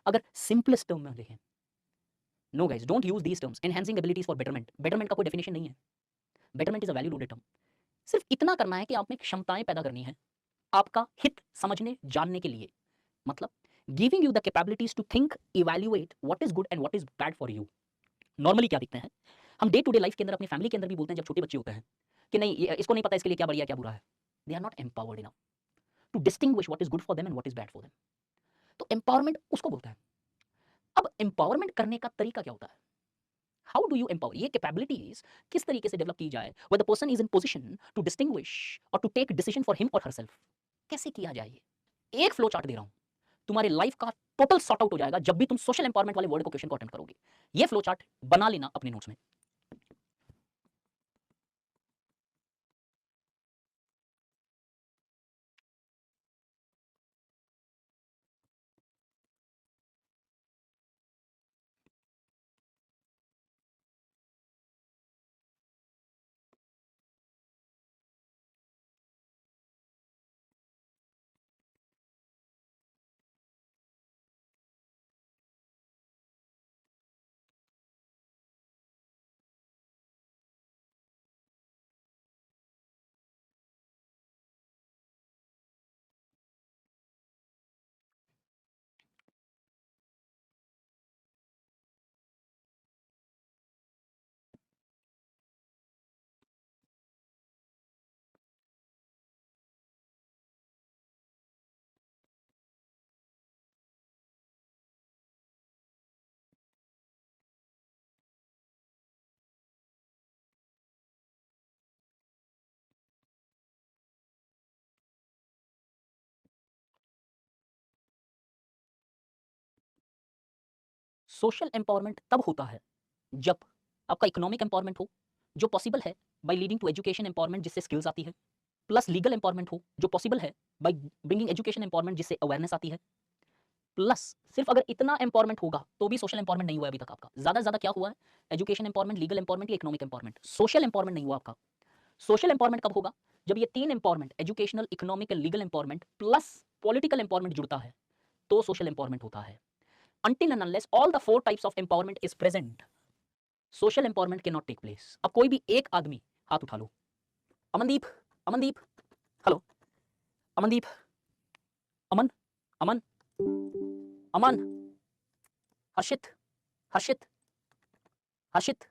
अगर सिंपलेस्ट टर्म में देखें, no guys don't use these terms, enhancing abilities for betterment, betterment का कोई डेफिनेशन नहीं है, betterment is a value loaded term. सिर्फ इतना करना है कि आप में क्षमताएं पैदा करनी है आपका हित समझने जानने के लिए, मतलब giving you the capabilities to think, evaluate what is good and what is bad for you. Normally क्या दिखते हैं, हम डे टू डे लाइफ के अंदर अपनी फैमिली के अंदर भी बोलते हैं जब छोटे बच्चे होते हैं कि नहीं इसको नहीं पता इसके लिए क्या बढ़िया क्या बुरा है। They are not empowered enough to distinguish what is good for them and what is bad for them. तो एम्पावरमेंट उसको बोलते हैं। अब एम्पावरमेंट करने का तरीका क्या होता है, हाउ डू यू एम्पावर, ये कैपेबिलिटीज किस तरीके से डेवलप की जाए, when the person is in position to distinguish और to take decision for him और हरसेल्फ, कैसे किया जाए। ये एक फ्लो चार्ट दे रहा हूं, तुम्हारी लाइफ का टोटल सॉर्ट आउट हो जाएगा जब भी तुम सोशल एम्पावरमेंट वाले वर्ड को क्वेश्चन को अटेम्प्ट करोगे। ये फ्लो चार्ट बना लेना अपने नोट्स में। सोशल एम्पावरमेंट तब होता है जब आपका इकोनॉमिक एम्पावरमेंट हो, जो पॉसिबल है by leading to education empowerment जिससे स्किल्स आती है, प्लस लीगल एम्पावरमेंट हो, जो पॉसिबल है बाय ब्रिंगिंग एजुकेशन एम्पावरमेंट जिससे अवेयरनेस आती है, प्लस सिर्फ अगर इतना एम्पावरमेंट होगा तो भी सोशल एम्पावरमेंट नहीं हुआ अभी तक आपका। ज्यादा से ज्यादा क्या हुआ है, एजुकेशन एम्पावरमेंट, लीगल एम्पावरमेंट या इकोनॉमिक एम्पावरमेंट, सोशल एम्पावरमेंट नहीं हुआ आपका। सोशल एम्पावरमेंट कब होगा, जब ये तीन empowerment, educational, economic, legal empowerment plus political empowerment जुड़ता है तो सोशल एम्पावरमेंट होता है। until and unless all the four types of empowerment is present, social empowerment cannot take place। अब कोई भी एक आदमी हाथ उठा लो, अमनदीप, अमनदीप, हेलो, अमनदीप, अमन, अमन, अमन, हर्षित, हर्षित, हर्षित,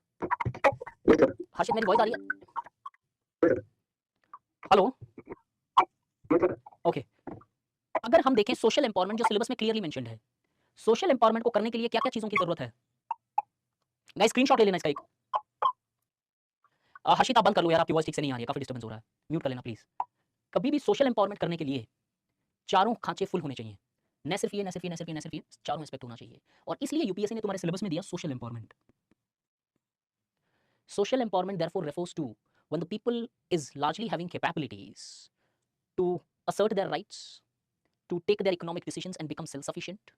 हर्षित, मेरी वॉइस आ रही है, हेलो, ओके। अगर हम देखें सोशल एम्पावरमेंट जो सिलेबस में क्लियरली मेंशन्ड है, सोशल एम्पावरमेंट को करने के लिए क्या क्या चीजों की जरूरत है, गाइस स्क्रीनशॉट ले लेना इसका एक। हर्षित आप बंद कर लो यार, आपकी वॉइस ठीक से नहीं आ रही है, काफी डिस्टर्बेंस हो रहा है, म्यूट कर लेना प्लीज। कभी भी सोशल एम्पावरमेंट करने के लिए चारों खांचे फुल होने चाहिए, न सिर्फ ये, न सिर्फ ये, न सिर्फ ये, न सिर्फ ये, चारों एस्पेक्ट होना चाहिए। और इसलिए यूपीएससी ने तुम्हारे सिलेबस में दिया social empowerment. Social empowerment therefore refers to when the people is largely having capabilities to assert their rights, to take their economic decisions and become self-sufficient,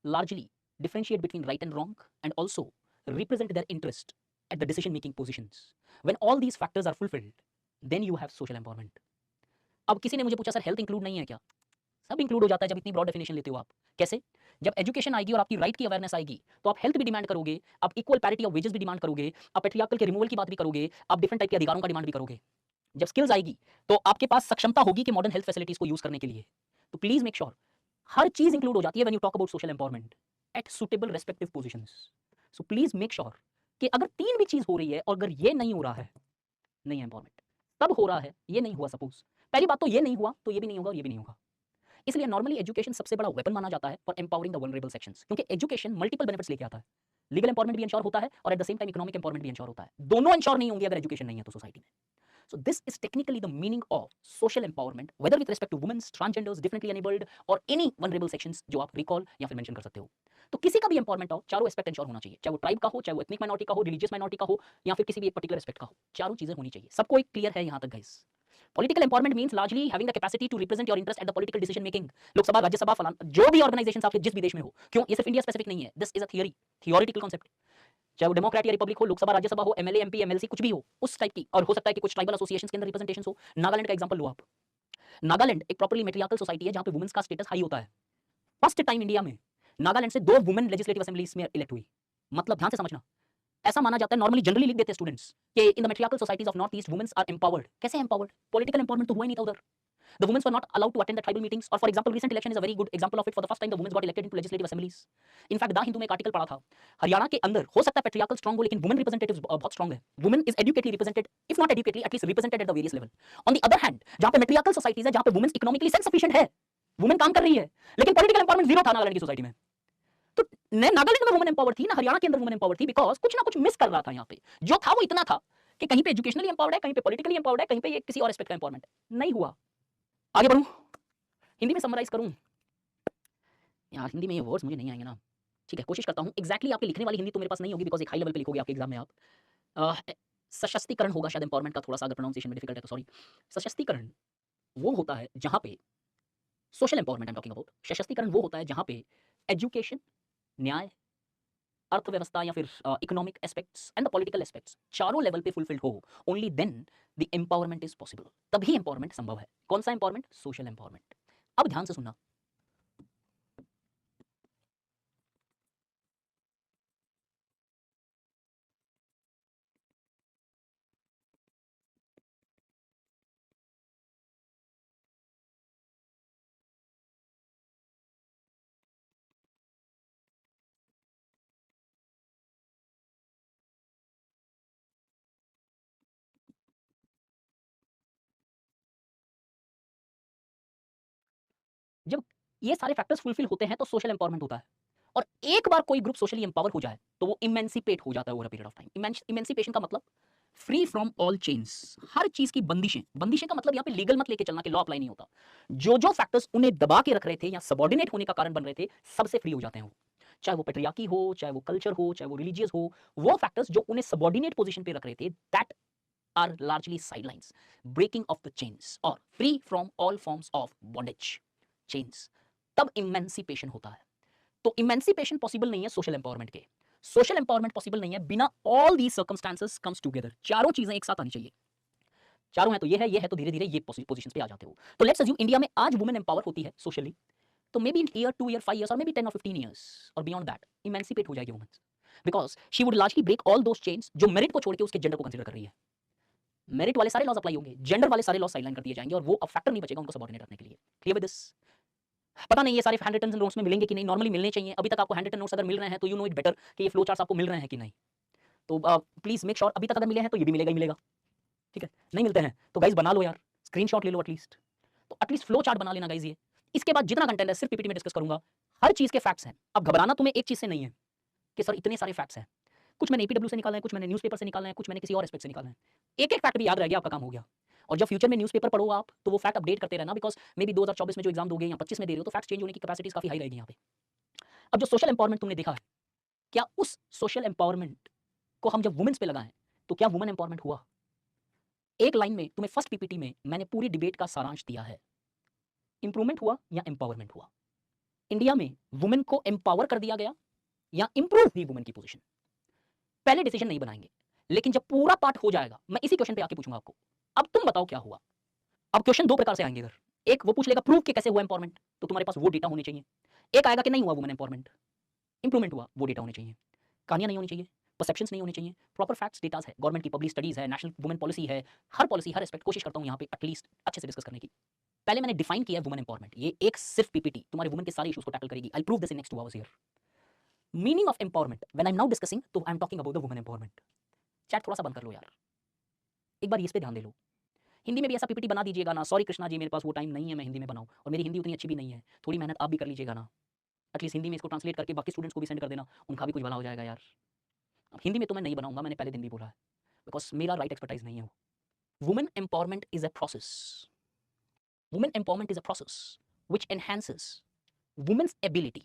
largely differentiate between right and wrong, and also represent their interest at the decision-making positions. When all these factors are fulfilled, then you have social empowerment. अब किसी ने मुझे पूछा sir health include नहीं है क्या, सब include हो जाता है जब इतनी ब्रॉड डेफिनेशन लेते हो आप। कैसे, जब एजुकेशन आएगी और आपकी राइट की अवेयरनेस आएगी तो आप हेल्थ भी डिमांड करोगे, आप इक्वल पैरिटी ऑफ वेजेस भी डिमांड करोगे, आप पेट्रियार्कल के रिमूवल की बात भी करोगे, आप डिफरेंट टाइप के अधिकारों का डिमांड भी करोगे। जब स्किल्स आएगी तो आपके पास सक्षमता होगी कि मॉडर्न हेल्थ फैसिलिटीज को यूज करने के लिए। तो प्लीज मेक श्योर हर चीज इंक्लूड हो जाती है when you talk about social empowerment at suitable respective positions. So please make sure कि अगर तीन भी चीज हो रही है और अगर ये नहीं हो रहा है, नहीं है एम्पावरमेंट, तब हो रहा है, ये नहीं हुआ। सपोज पहली बात तो ये नहीं हुआ तो ये भी नहीं होगा और ये भी नहीं होगा। इसलिए नॉर्मली एजुकेशन सबसे बड़ा वेपन माना जाता है for empowering the vulnerable sections, क्योंकि एजुकेशन मल्टीपल बेनिफिट्स लेके आता है। लीगल एम्पावरमेंट भी इंश्योर होता है और eight the same time economic empowerment भी इंश्योर होता है। दोनों इंश्योर नहीं होंगे अगर एजुकेशन नहीं है तो सोसाइटी में। So this is technically the meaning of social empowerment, whether with respect to women, transgenders, differently enabled or any vulnerable sections जो आप recall या फिर mention कर सकते हो। तो किसी का भी empowerment हो, चारों एस्पेक्ट इंश्योर होना चाहिए, चाहे वो ट्राइब का हो, चाहे वो एथनिक माइनॉरिटी का हो, रिलीजियस माइनॉरिटी का हो, या फिर किसी भी एक पर्टिकुलर एस्पेक्ट का हो, चारों चीजें होनी चाहिए। सबको एक क्लियर है यहाँ तक guys. Political empowerment means largely having the capacity to represent your interest at the political decision making। Lok Sabha, Rajya Sabha, फलान जो भी ऑर्गेनाइजेशन आपके जिस भी देश में हो, क्यों ये सिर्फ इंडिया स्पेसिफिक नहीं है, this is a theory, theoretical concept. चाहे वो डेमोक्रेट या रिपब्लिक हो, लोकसभा, राज्यसभा हो, एमएलए, एमपी, एमएलसी, कुछ भी हो उस टाइप की। और हो सकता है कि कुछ ट्राइबल एसोसिएशंस के अंदर रिप्रेजेंटेशन हो। नागालैंड का एग्जांपल लो आप। नागालैंड एक प्रॉपर्ली मैट्रियार्कल सोसाइटी है जहां पे वुमेन्स का स्टेटस हाई होता है। फर्स्ट टाइम इंडिया में नागालैंड से 2 वुमेन लेजिस्लेटिव असेंबलीज में इलेक्ट हुई। मतलब ध्यान से समझना, ऐसा माना जाता है, नॉर्मली जनरली लिख देते हैं स्टूडेंट्स कि in the matriarchal societies of North East womens are empowered. कैसे एम्पावर्ड? पॉलिटिकल एम्पावरमेंट तो हुआ ही नहीं था उधर। The women were not allowed to attend the tribal meetings, or for example, recent election is a very good example of it. For the first time, the women got elected into legislative assemblies. In fact, the Hindu में एक article पढ़ा था, हरियाणा के अंदर हो सकता है patriarchal strong हो, लेकिन वुमेन रिप्रेजेंटेटिव्स बहुत स्ट्रांग है। Women is adequately represented, if not adequately at least represented at the various level. On the other hand, जहां पे मेट्रियार्कल सोसाइटीज है, जहां पे वुमेन इकोनॉमिकली सेल्फ सफिशिएंट है, वुमेन काम कर रही है, लेकिन पॉलिटिकल एम्पावरमेंट जीरो था नागालैंड की सोसाइटी में। तो नागालैंड में वुमेन एम्पावर्ड थी ना, हरियाणा के अंदर वुमेन एम्पावर्ड थी, बिकॉज कुछ ना कुछ मिस कर रहा था यहाँ पे। जो था वो इतना था कि कहीं पे एजुकेशनली एम्पावर्ड है, कहीं पे पॉलिटिकली एम्पावर्ड है, कहीं पे ये किसी और एस्पेक्ट का एम्पावरमेंट नहीं हुआ। आगे बढ़ूं, हिंदी में समराइज करूं यार, हिंदी में ये वर्ड्स मुझे नहीं आएंगे ना। ठीक है, कोशिश करता हूं। एग्जैक्टली आपके लिखने वाली हिंदी तो मेरे पास नहीं होगी, बिकॉज एक हाई लेवल पे लिखोगे आपके एग्जाम में आप। सशक्तिकरण होगा शायद, एम्पावरमेंट का थोड़ा सा अगर प्रोनाउंसिएशन में डिफिकल्ट है तो सॉरी। सशक्तिकरण वो होता है जहां पे social empowerment I am talking about. सशक्तिकरण वो होता है जहां पे एजुकेशन, न्याय, अर्थव्यवस्था या फिर economic aspects and the political aspects चारों लेवल पे फुलफिल्ड हो, only then the empowerment is possible. तभी एम्पावरमेंट संभव है। कौन सा एम्पावरमेंट? Social empowerment. अब ध्यान से सुनना, जब ये सारे फैक्टर्स फुलफिल होते हैं तो सोशल एम्पावरमेंट होता है। और एक बार कोई ग्रुप सोशली एम्पावर हो जाए तो वो इमेंसिपेट हो जाता है over a period of time. Emancipation का मतलब फ्री फ्रॉम ऑल चेन्स, हर चीज की बंदिशें। बंदिशें का मतलब यहाँ पे लीगल मत लेके चलना कि लॉ अप्लाई नहीं होता। जो जो फैक्टर्स उन्हें दबा के रख रहे थे या सबऑर्डिनेट होने का कारण बन रहे थे, सबसे फ्री हो जाते हैं वो। चाहे वो पेट्रियार्की हो, चाहे वो कल्चर हो, चाहे वो रिलीजियस हो, वो फैक्टर्स जो उन्हें सबऑर्डिनेट पोजीशन पे रख रहे थे, that are largely sidelines, breaking of the chains और free from all forms of bondage chains. तब इमेंसिपेशन होता है। तो इमेंसिपेशन पॉसिबल नहीं है सोशल एम्पावरमेंट के। सोशल एम्पावरमेंट पॉसिबल नहीं है बिना all these circumstances comes together. चारों चीजें एक साथ आनी चाहिए। चारों है तो ये है तो धीरे धीरे ये पोजीशन पे आ जाते हो। तो लेट्स अज्यूम इंडिया में आज वुमेन एम्पावर होती है सोशली, तो may be in year 2 year 5 years और मे बी 10 और 15 ईयर्स और बियॉन्ड दैट इमेंसिपेट हो जाएगी women, because she would largely break all those chains जो मेरिट को छोड़ के उसके जेंडर को कंसीडर कर रही है। मेरिट वाले सारे लॉज अप्लाई होंगे, जेंडर वाले सारे लॉज साइडलाइन कर दिए जाएंगे और वो अब फैक्टर नहीं बचेगा उनको सबऑर्डिनेट रखने के लिए। Clear with this? पता नहीं ये सारे हैंड रिटन नोट्स में मिलेंगे कि नहीं, नॉर्मली मिलने चाहिए। अभी तक आपको हैंड रिटन नोट्स अगर मिल रहे हैं तो यू नो इट बेटर कि ये फ्लो चार्ट्स आपको मिल रहे हैं कि नहीं। तो प्लीज मेक श्योर, अभी तक अगर मिले हैं तो ये भी मिलेगा ही मिलेगा। ठीक है, नहीं मिलते हैं तो गाइज बना लो यार, स्क्रीनशॉट ले लो एटलीस्ट। तो एटलीस्ट फ्लो चार्ट बना लेना गाइज ये। इसके बाद जितना कंटेंट है सिर्फ पीपीटी में डिस्कस करूंगा, हर चीज के फैक्ट्स हैं। अब घबराना तुम्हें एक चीज से नहीं है कि सर इतने सारे फैक्ट्स हैं, कुछ मैंने एपीडब्ल्यू से निकाले हैं, कुछ मैंने न्यूज़पेपर से निकाले हैं, कुछ मैंने किसी और एस्पेक्ट से निकाले हैं। एक एक फैक्ट भी याद रह गया, आपका काम हो गया। और जब फ्यूचर में न्यूज़पेपर पढ़ो आप तो वो फैक्ट अपडेट करते रहना, बिकॉज मे बी 2024 में जो एग्जाम दोगे या 25 में दे रहे हो तो फैक्ट चेंज होने की कैपेसिटीज काफी हाई रहेगी यहाँ पे। अब जो सोशल एम्पावरमेंट तुमने देखा है, क्या उस सोशल एम्पावरमेंट को हम जब वुमेन्स पे लगाएं तो क्या वुमेन एम्पावरमेंट हुआ? एक लाइन में तुम्हें फर्स्ट पीपीटी में मैंने पूरी डिबेट का सारांश दिया है। इंप्रूवमेंट हुआ या एम्पावरमेंट हुआ? इंडिया में वुमेन को एम्पावर कर दिया गया या इंप्रूव हुई वुमेन की पोजीशन? पहले डिसीजन नहीं बनाएंगे, लेकिन जब पूरा पार्ट हो जाएगा मैं इसी क्वेश्चन पे आके पूछूंगा आपको, अब तुम बताओ क्या हुआ। अब क्वेश्चन दो प्रकार से आएंगे इधर। एक वो पूछ लेगा प्रूव कि कैसे हुआ एम्पावरमेंट, तो तुम्हारे पास वो डेटा होने चाहिए। एक आएगा कि नहीं हुआ वुमेन एम्पावरमेंट, इंप्रूवमेंट हुआ, वो डेटा होने चाहिए। कहानियां नहीं होनी चाहिए, परसेप्शंस नहीं होने चाहिए, प्रॉपर फैक्ट्स डेटास है, गवर्नमेंट की पब्लिक स्टडीज है, नेशनल वुमेन पॉलिसी है। हर पॉलिसी हर एस्पेक्ट कोशिश करता हूं यहाँ पे एटलीस्ट अच्छे से डिस्कस करने की। पहले मैंने डिफाइन किया है वुमेन एम्पावरमेंट, ये एक सिर्फ पीपीटी तुम्हारे वुमेन के सारे इश्यूज को टैकल करेगी। I prove this in next 2 hours here. Meaning of empowerment when I am now discussing, तो I am talking about the women empowerment. Chat थोड़ा सा बंद कर लो यार, एक बार इस पे ध्यान दे लो। हिंदी में भी ऐसा पीपीटी बना दीजिएगा ना। सॉरी कृष्णा जी, मेरे पास वो टाइम नहीं है मैं हिंदी में बनाऊं, और मेरी हिंदी उतनी अच्छी भी नहीं है, थोड़ी मेहनत आप भी कर लीजिएगा ना। एटलीस्ट हिंदी में इसको ट्रांसलेट करके बाकी स्टूडेंट्स को भी सेंड कर देना, उनका भी कुछ भला हो जाएगा यार। अब हिंदी में तो मैं नहीं बनाऊंगा, मैंने पहले दिन भी बोला है, बिकॉज मेरा राइट एक्सपर्टाइज नहीं है वो। Women empowerment is a process, women empowerment is a process which enhances women's ability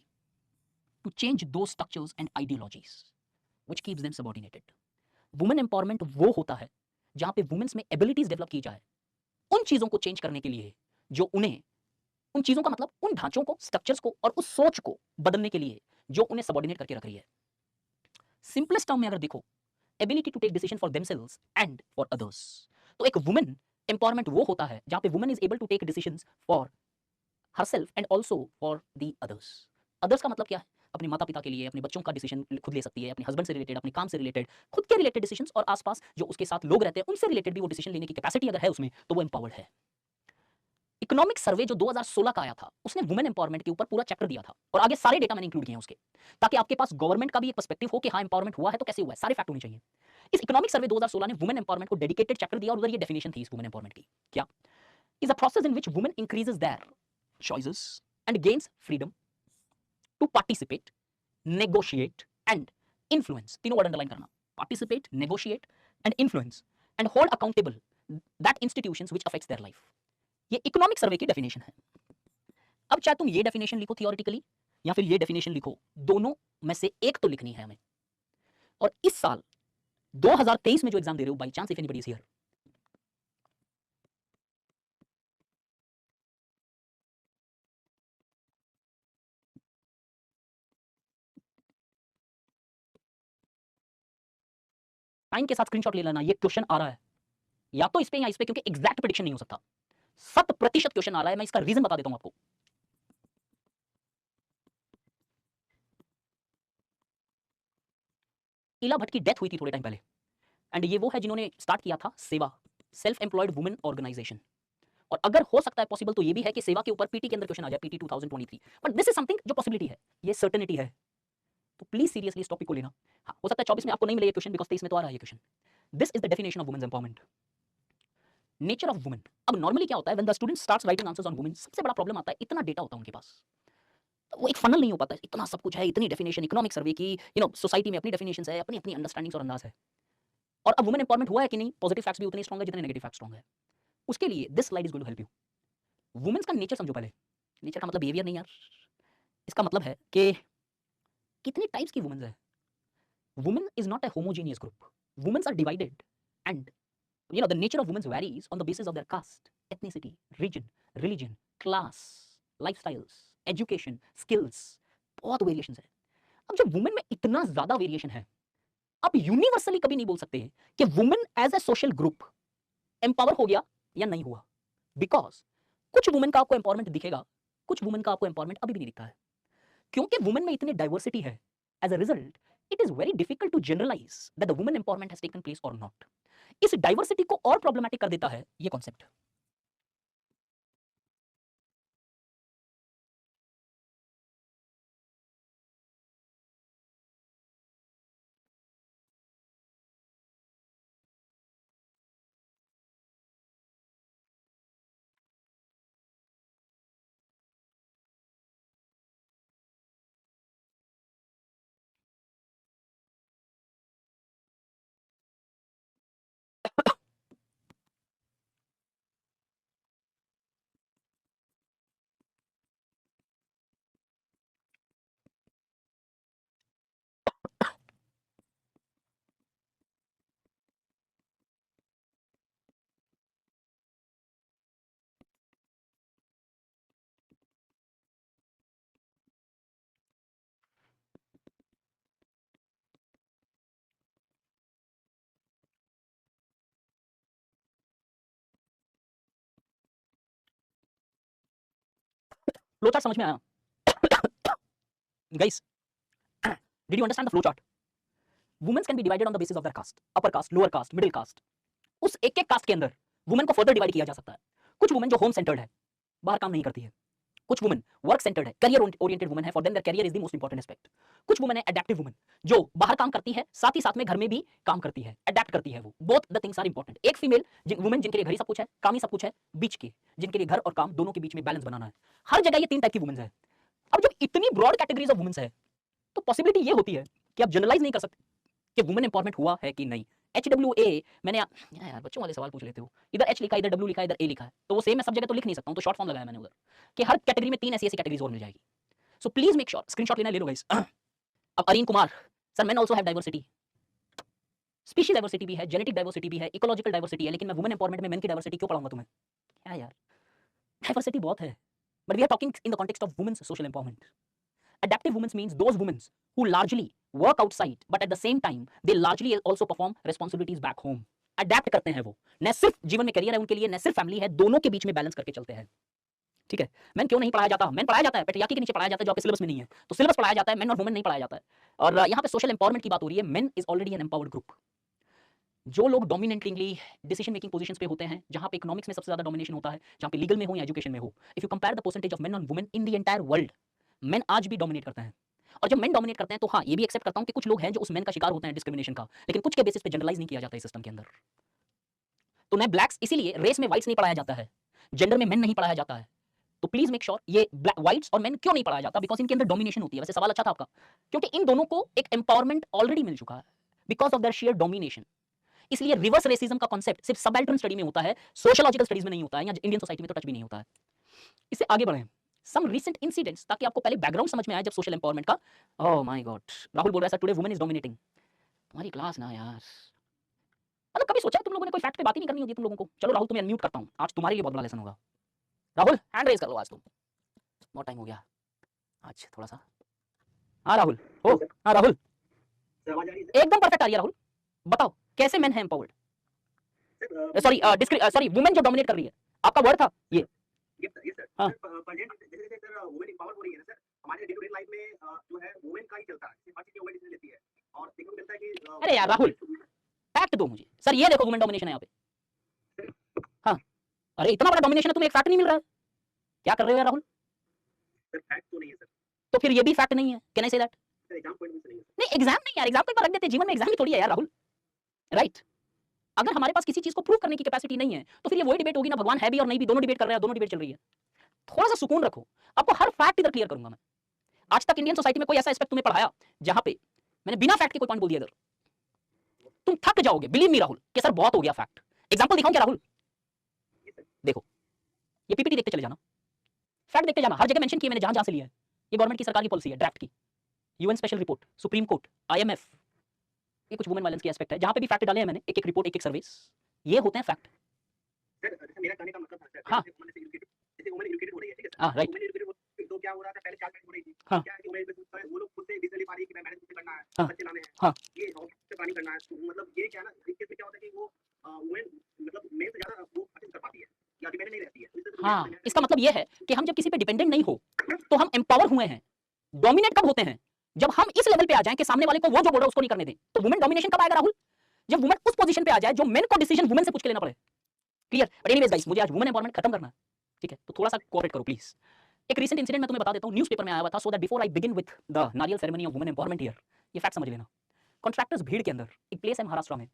to change those structures and ideologies which keeps them subordinated. Women empowerment वो होता है जहां पे वुमेन्स में एबिलिटीज डेवलप की जाए उन चीजों को चेंज करने के लिए जो उन्हें, उन चीजों का मतलब उन ढांचों को, स्ट्रक्चर्स को और उस सोच को बदलने के लिए जो उन्हें सबऑर्डिनेट करके रख रही है। सिंपलेस्ट टर्म में अगर देखो, ability to take decision for themselves and for others. तो एक वुमेन एम्पावरमेंट वो होता है जहां पे women is able to take decisions for herself and also for the others. Others का मतलब क्या है? अपने माता पिता के लिए, अपने बच्चों का डिसीजन खुद ले सकती है, अपने हस्बैंड से रिलेटेड, अपने काम से रिलेटेड, खुद के रिलेटेड डिसीजंस और आसपास जो उसके साथ लोग रहते हैं उनसे रिलेटेड भी वो डिसीजन लेने की कैपेसिटी अगर है उसमें, तो वो एम्पावर्ड है। इकोनॉमिक सर्वे जो 2016 का आया था उसने वुमेन एम्पावरमेंट के ऊपर पूरा चैप्टर दिया था और आगे सारे डेटा मैंने इंक्लूड किए हैं उसके, ताकि आपके पास गवर्नमेंट का भी एक पर्सपेक्टिव हो कि हाँ एम्पावरमेंट हुआ है तो कैसे हुआ है, सारे फैक्ट होने चाहिए। इस इकोनॉमिक सर्वे 2016 ने वुमेन एम्पावरमेंट को डेडिकेटेड चैप्टर दिया और उधर ये डेफिनेशन थी इस वुमेन एम्पावरमेंट की, क्या is a process in which women increases their choices and gains freedom to participate, negotiate and influence, तीनों वर्ड अंडरलाइन करना, participate, negotiate and influence and hold accountable that institutions which affects their life. ये economic survey की definition है। अब चाहे तुम ये definition लिखो थियोरेटिकली या फिर ये डेफिनेशन लिखो, दोनों में से एक तो लिखनी है हमें। और इस साल 2023 में जो एग्जाम दे रहे हो, by chance if anybody is here, time के साथ स्क्रीनशॉट ले लेना, ये क्वेश्चन आ रहा है या तो इस पे या इस पे, क्योंकि एग्जैक्ट प्रेडिक्शन नहीं हो सकता। 100% क्वेश्चन आ रहा है, मैं इसका रीजन बता देता हूं आपको। इला भट्ट की डेथ हुई थी थोड़े टाइम पहले, एंड ये वो है जिन्होंने स्टार्ट किया था सेवा, सेल्फ एम्प्लॉयड वुमेन ऑर्गेनाइजेशन। और अगर हो सकता है पॉसिबल तो ये भी है कि सेवा के ऊपर पीटी के अंदर क्वेश्चन आ जाए, PT 2023, but this is something जो पॉसिबिलिटी है, ये सर्टेनिटी है। तो प्लीज सीरियसली इस टॉपिक को लेना। हाँ, हो सकता है 24 में आपको नहीं मिले ये क्वेश्चन, बिकॉज 23 में तो आ रहा है ये question. This is the definition of women's empowerment. Nature of women. अब नॉर्मली क्या होता है, when the student starts writing answers on women, सबसे बड़ा प्रॉब्लम आता है इतना डेटा होता है उनके पास, तो वो एक फनल नहीं हो पाता, इतना सब कुछ है, इतनी डेफिनेशन, इकोनॉमिक सर्वे की, सोसाइटी में अपनी डेफिनेशंस है, अपनी अपनी अंडरस्टैंडिंग्स और अंदाज है। और अब वुमेन एम्पावरमेंट हुआ है कि नहीं, पॉजिटिव फैक्ट्स भी उतने स्ट्रॉन्ग है जितने नेगेटिव फैक्ट्स स्ट्रॉन्ग है। उसके लिए this slide is going to help you. Women's का नेचर समझो पहले। नेचर का मतलब बिहेवियर नहीं यार, इसका मतलब है कि कितनी टाइप्स की वुमेन्स है। Women is not a homogeneous group, women's are divided, and the nature of women's varies on the basis of their caste, ethnicity, region, religion, class, lifestyles, education, skills, बहुत वेरिएशंस है। अब जब women में इतना ज्यादा variation है, आप universally कभी नहीं बोल सकते हैं कि women as a social group empower हो गया या नहीं हुआ, बिकॉज कुछ वुमेन का आपको एम्पावरमेंट दिखेगा, कुछ वुमेन का आपको एम्पावरमेंट अभी भी नहीं दिखता है, क्योंकि वुमेन में इतनी डाइवर्सिटी है। As a result it is very difficult to generalise that the women empowerment has taken place और नॉट। इस डाइवर्सिटी को और प्रॉब्लमैटिक कर देता है ये कॉन्सेप्ट। फ्लो चार्ट समझ में आया guys? Did you understand the flow chart? Women's can be divided on the basis of their caste, upper caste, lower caste, middle caste. उस एक एक कास्ट के अंदर वुमेन को फर्दर डिवाइड किया जा सकता है। कुछ वुमेन जो होम सेंटर्ड है, बाहर काम नहीं करती है। कुछ वुमेन वर्क सेंटर्ड है, करियर ओरिएंटेड वुमेन है, for them their career is the most important aspect. कुछ वुमेन है एडैप्टिव वुमेन, जो बाहर काम करती है, साथ ही साथ में घर में भी काम करती है, अडैप्ट करती है वो। Both the things are important. एक फीमेल वुमेन जिनके लिए घर ही सब कुछ है, काम ही सब कुछ है, बीच के जिनके लिए घर और काम दोनों के बीच में बैलेंस बनाना है। हर जगह ये तीन टाइप की वुमेन्स है। अब जब इतनी ब्रॉड कैटेगरीज ऑफ वुमेन्स है, तो पॉसिबिलिटी ये होती है कि आप जनरलाइज नहीं कर सकते कि वुमेन एम्पावरमेंट हुआ है कि नहीं। HWA, मैंने यार बच्चों वाले सवाल पूछ लेते हो, इधर H लिखा है, इधर W लिखा है, इधर A लिखा है, तो वो सेम मैं सब जगह तो लिख नहीं सकता हूं, तो शॉर्ट फॉर्म लगाया मैंने उधर कि हर कैटेगरी में तीन ऐसी ऐसी कैटेगरीज और मिल जाएगी। सो प्लीज मेक श्योर स्क्रीनशॉट लेना, ले लो गाइस। अब Areen Kumar sir, man also have diversity, species diversity भी है, जेनेटिक डाइवर्सिटी भी है, इकोलॉजिकल डाइवर्सिटी है, लेकिन मैं वुमेन एम्पावरमेंट में मेन की डाइवर्सिटी क्यों पढ़ाऊंगा तुम्हें? क्या यार, डाइवर्सिटी बहुत है, but we are talking in the context of women's social empowerment. Adaptive women means those women who largely work outside, but at the same time they largely also perform responsibilities back home. Adapt करते हैं वो, न सिर्फ जीवन में career है उनके लिए, न सिर्फ फैमिली है, दोनों के बीच में बैलेंस करके चलते हैं। ठीक है, मेन क्यों नहीं पढ़ाया जाता? मेन पढ़ाया जाता है, पैट्रियार्की के नीचे पढ़ाया जाता है जो आपके सिलेबस में नहीं है। तो सिलेबस पढ़ाया जाता है, मेन और वुमेन नहीं पढ़ाया जाता है। और यहाँ पे सोशल एम्पावरमेंट की बात हो रही है। Men is already an empowered group. जो लोग डोमिनेंटली डिसीजन मेकिंग पोजीशंस पे होते हैं, जहाँ पे इकोनॉमिक्स में सबसे ज्यादा डोमिनेशन होता है, जहाँ पे लीगल में हो या एजुकेशन में हो, if you compare the percentage of main on women in the entire world, main आज भी डोमिनेट करते हैं। और जब मेन डोमिनेट करते हैं तो हाँ, ये भी एक्सेप्ट करता हूँ कि कुछ लोग हैं जो उस मेन का शिकार होते हैं डिस्क्रिमिनेशन का, लेकिन कुछ के बेसिस पे जनरलाइज नहीं किया जाता है सिस्टम के अंदर। तो मैं ब्लैक्स, इसीलिए रेस में व्हाइट्स नहीं पढ़ाया जाता है, जेंडर में मेन नहीं पढ़ाया जाता है। तो प्लीज मेक श्योर ये व्हाइट्स और मेन क्यों नहीं पढ़ाया जाता? बिकॉज इनके अंदर डोमिनेशन होती है। वैसे सवाल अच्छा था आपका, क्योंकि इन दोनों को एक एम्पावरमेंट ऑलरेडी मिल चुका है because of their share domination. इसलिए रिवर्स रेसिज्म का कॉन्सेप्ट सिर्फ सबाल्टर्न स्टडी में होता है, सोशियोलॉजिकल स्टडीज में नहीं होता है, या इंडियन सोसाइटी में तो टच भी नहीं होता है। इससे आगे बढ़े, सम रीसेंट इंसिडेंट्स, ताकि आपको पहले बैकग्राउंड समझ में आए जब सोशल एम्पावरमेंट का। ओह माय गॉड, राहुल बोल रहा है sir today women is dominating. तुम्हारी क्लास ना यार, मतलब कभी सोचा है तुम लोगों ने कोई फैक्ट पे बात ही नहीं करनी होती तुम लोगों को? चलो राहुल, तुम्हें अनम्यूट करता हूं, आज तुम्हारे लिए बहुत बड़ा लेसन होगा। राहुल हैंड रेज कर लो, आज तुम, बहुत टाइम हो गया आज थोड़ा सा। हाँ राहुल, हो हाँ राहुल, एकदम परफेक्ट आ रही है राहुल। बताओ कैसे मेन है एम्पावर्ड, सॉरी वुमेन जो डोमिनेट कर रही है, आपका वर्ड था ये। हाँ अरे यार राहुल, फैक्ट दो मुझे। सर ये देखो वुमेन डोमिनेशन है यहाँ पे। हाँ अरे इतना बड़ा डोमिनेशन है, तुम्हें एक फैक्ट नहीं मिल रहा है, क्या कर रहे हो यार राहुल? फैक्ट तो नहीं है सर। तो फिर ये भी फैक्ट नहीं है, कैन आई से दैट? नहीं एग्जाम नहीं यार, एग्जाम तो एक बार रख देते, जीवन में एग्जाम ही थोड़ी है यार राहुल, राइट? अगर हमारे पास किसी चीज को प्रूव करने की कैपेसिटी नहीं है तो फिर ये वही डिबेट होगी ना, भगवान है भी और नहीं भी, दोनों डिबेट कर रहे हैं, दोनों डिबेट चल रही है। थोड़ा सा सुकून रखो, आपको हर फैक्ट इधर क्लियर करूंगा मैं। आज तक इंडियन सोसाइटी में कोई ऐसा एस्पेक्ट तुम्हें पढ़ाया जहां पे मैंने बिना फैक्ट के कोई पॉइंट बोल दिया इधर? तुम थक जाओगे, बिलीव मी राहुल, कि सर बहुत हो गया फैक्ट। एग्जांपल दिखाऊं क्या राहुल? देखो ये पीपीटी देखते चले जाना, फैक्ट देखते जाना, हर जगह मेंशन किया मैंने जहां जहां से लिया है। ये गवर्नमेंट की सरकार की पॉलिसी है, ड्राफ्ट की, UN special report, supreme court, IMF, ये कुछ वुमेन वायलेंस के एस्पेक्ट है जहां पे भी फैक्ट डाले हैं मैंने, एक एक रिपोर्ट, एक एक सर्विस, ये होते हैं फैक्ट। सर मेरा कहने का मतलब था सर, हाँ जैसे वुमेन एजुकेटेड हो रही है, ठीक है सर? हाँ राइट। वुमेन एजुकेटेड तो क्या हो रहा था, पहले 4 हो रही थी, हाँ क्या है कि वो लोग खुद से डिसीजन ले पा रही है कि मैं मैनेज कैसे करना है, बच्चे लाने हैं, हाँ ये ऑफिस से प्लानिंग करना है। तो मतलब ये क्या ना, इसके से क्या होता है कि वो वुमेन मतलब मेल से ज्यादा वो अटेंड कर पाती है या डिपेंडेंट नहीं रहती है। हाँ इसका मतलब ये है कि हम जब किसी पे डिपेंडेंट नहीं हो तो हम एम्पावर हुए हैं। डोमिनेट कब होते हैं? जब हम इस लेवल पे आ जाएं कि सामने वाले को वो जो बोल रहा है उसको नहीं करने दें। तो वुमेन डोमिनेशन कब आएगा राहुल? जब वुमेन उस पोजीशन पे आ जाए जो मेन को डिसीजन वुमेन से पूछ के लेना पड़े। क्लियर? बट एनीवेज गाइस, मुझे आज वुमेन एम्पावरमेंट खत्म करना है, ठीक है? तो थोड़ा सा कोऑपरेट करो प्लीज। एक रीसेंट इंसिडेंट मैं तुम्हें बता देता हूं, न्यूज़पेपर में आया हुआ था, so that before I begin with the nariyal ceremony of women empowerment here, ये फैक्ट समझ लेना। कॉन्ट्रैक्टर्स भीड़ के अंदर एक प्लेस है महाराष्ट्र में,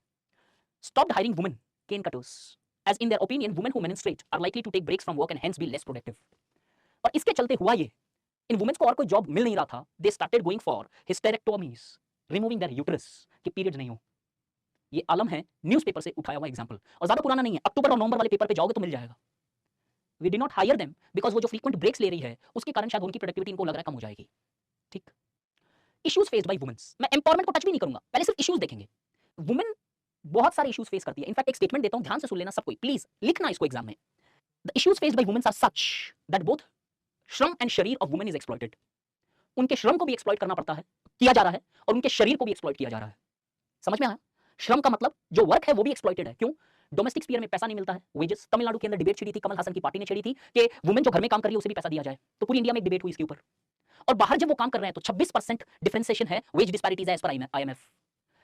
stopped hiring women cane cutters as in their opinion women who menstruate are likely to take breaks from work and hence be less productive। और इसके चलते हुआ ये, इन वुमेन्स को और कोई जॉब मिल नहीं रहा था, they started going for hysterectomies, removing their uterus कि पीरियड्स नहीं हो। ये आलम है न्यूज़पेपर से उठाया हुआ एग्जांपल, और ज्यादा पुराना नहीं है, अक्टूबर और नवंबर वाले पेपर पे जाओगे तो मिल जाएगा। We did not hire them because वो जो फ्रीक्वेंट ब्रेक्स ले रही है उसके कारण शायद उनकी प्रोडक्टिविटी इनको लग रहा है कम हो जाएगी। ठीक, इश्यूज फेस्ड बाय वुमेन्स, मैं एम्पावरमेंट को टच भी नहीं करूंगा, पहले सिर्फ इश्यूज देखेंगे। वुमेन बहुत सारे इश्यूज फेस करती है, इनफैक्ट एक स्टेटमेंट देता हूं, ध्यान से सुन लेना सब कोई, प्लीज लिखना इसको एग्जाम में। The issues faced by women's are such that both श्रम एंड शरीर ऑफ वुमेन इज एक्सप्लॉइटेड। उनके श्रम को भी एक्सप्लॉइट करना पड़ता है, किया जा रहा है, और उनके शरीर को भी एक्सप्लॉइट किया जा रहा है। समझ में आया? श्रम का मतलब जो वर्क है वो भी एक्सप्लॉइटेड है। क्यों? डोमेस्टिक स्फीयर में पैसा नहीं मिलता है, वेजेस। तमिलनाडु के अंदर डिबेट छिड़ी थी, कमल हासन की पार्टी ने छेड़ी थी कि वुमेन जो घर में काम कर रही है उसे भी पैसा दिया जाए, तो पूरी इंडिया में एक डिबेट हुई इसके ऊपर। और बाहर जब वो काम कर रहे हैं तो 26% डिफरेंशिएशन है, वेज डिस्पैरिटीज है एज पर आईएमएफ,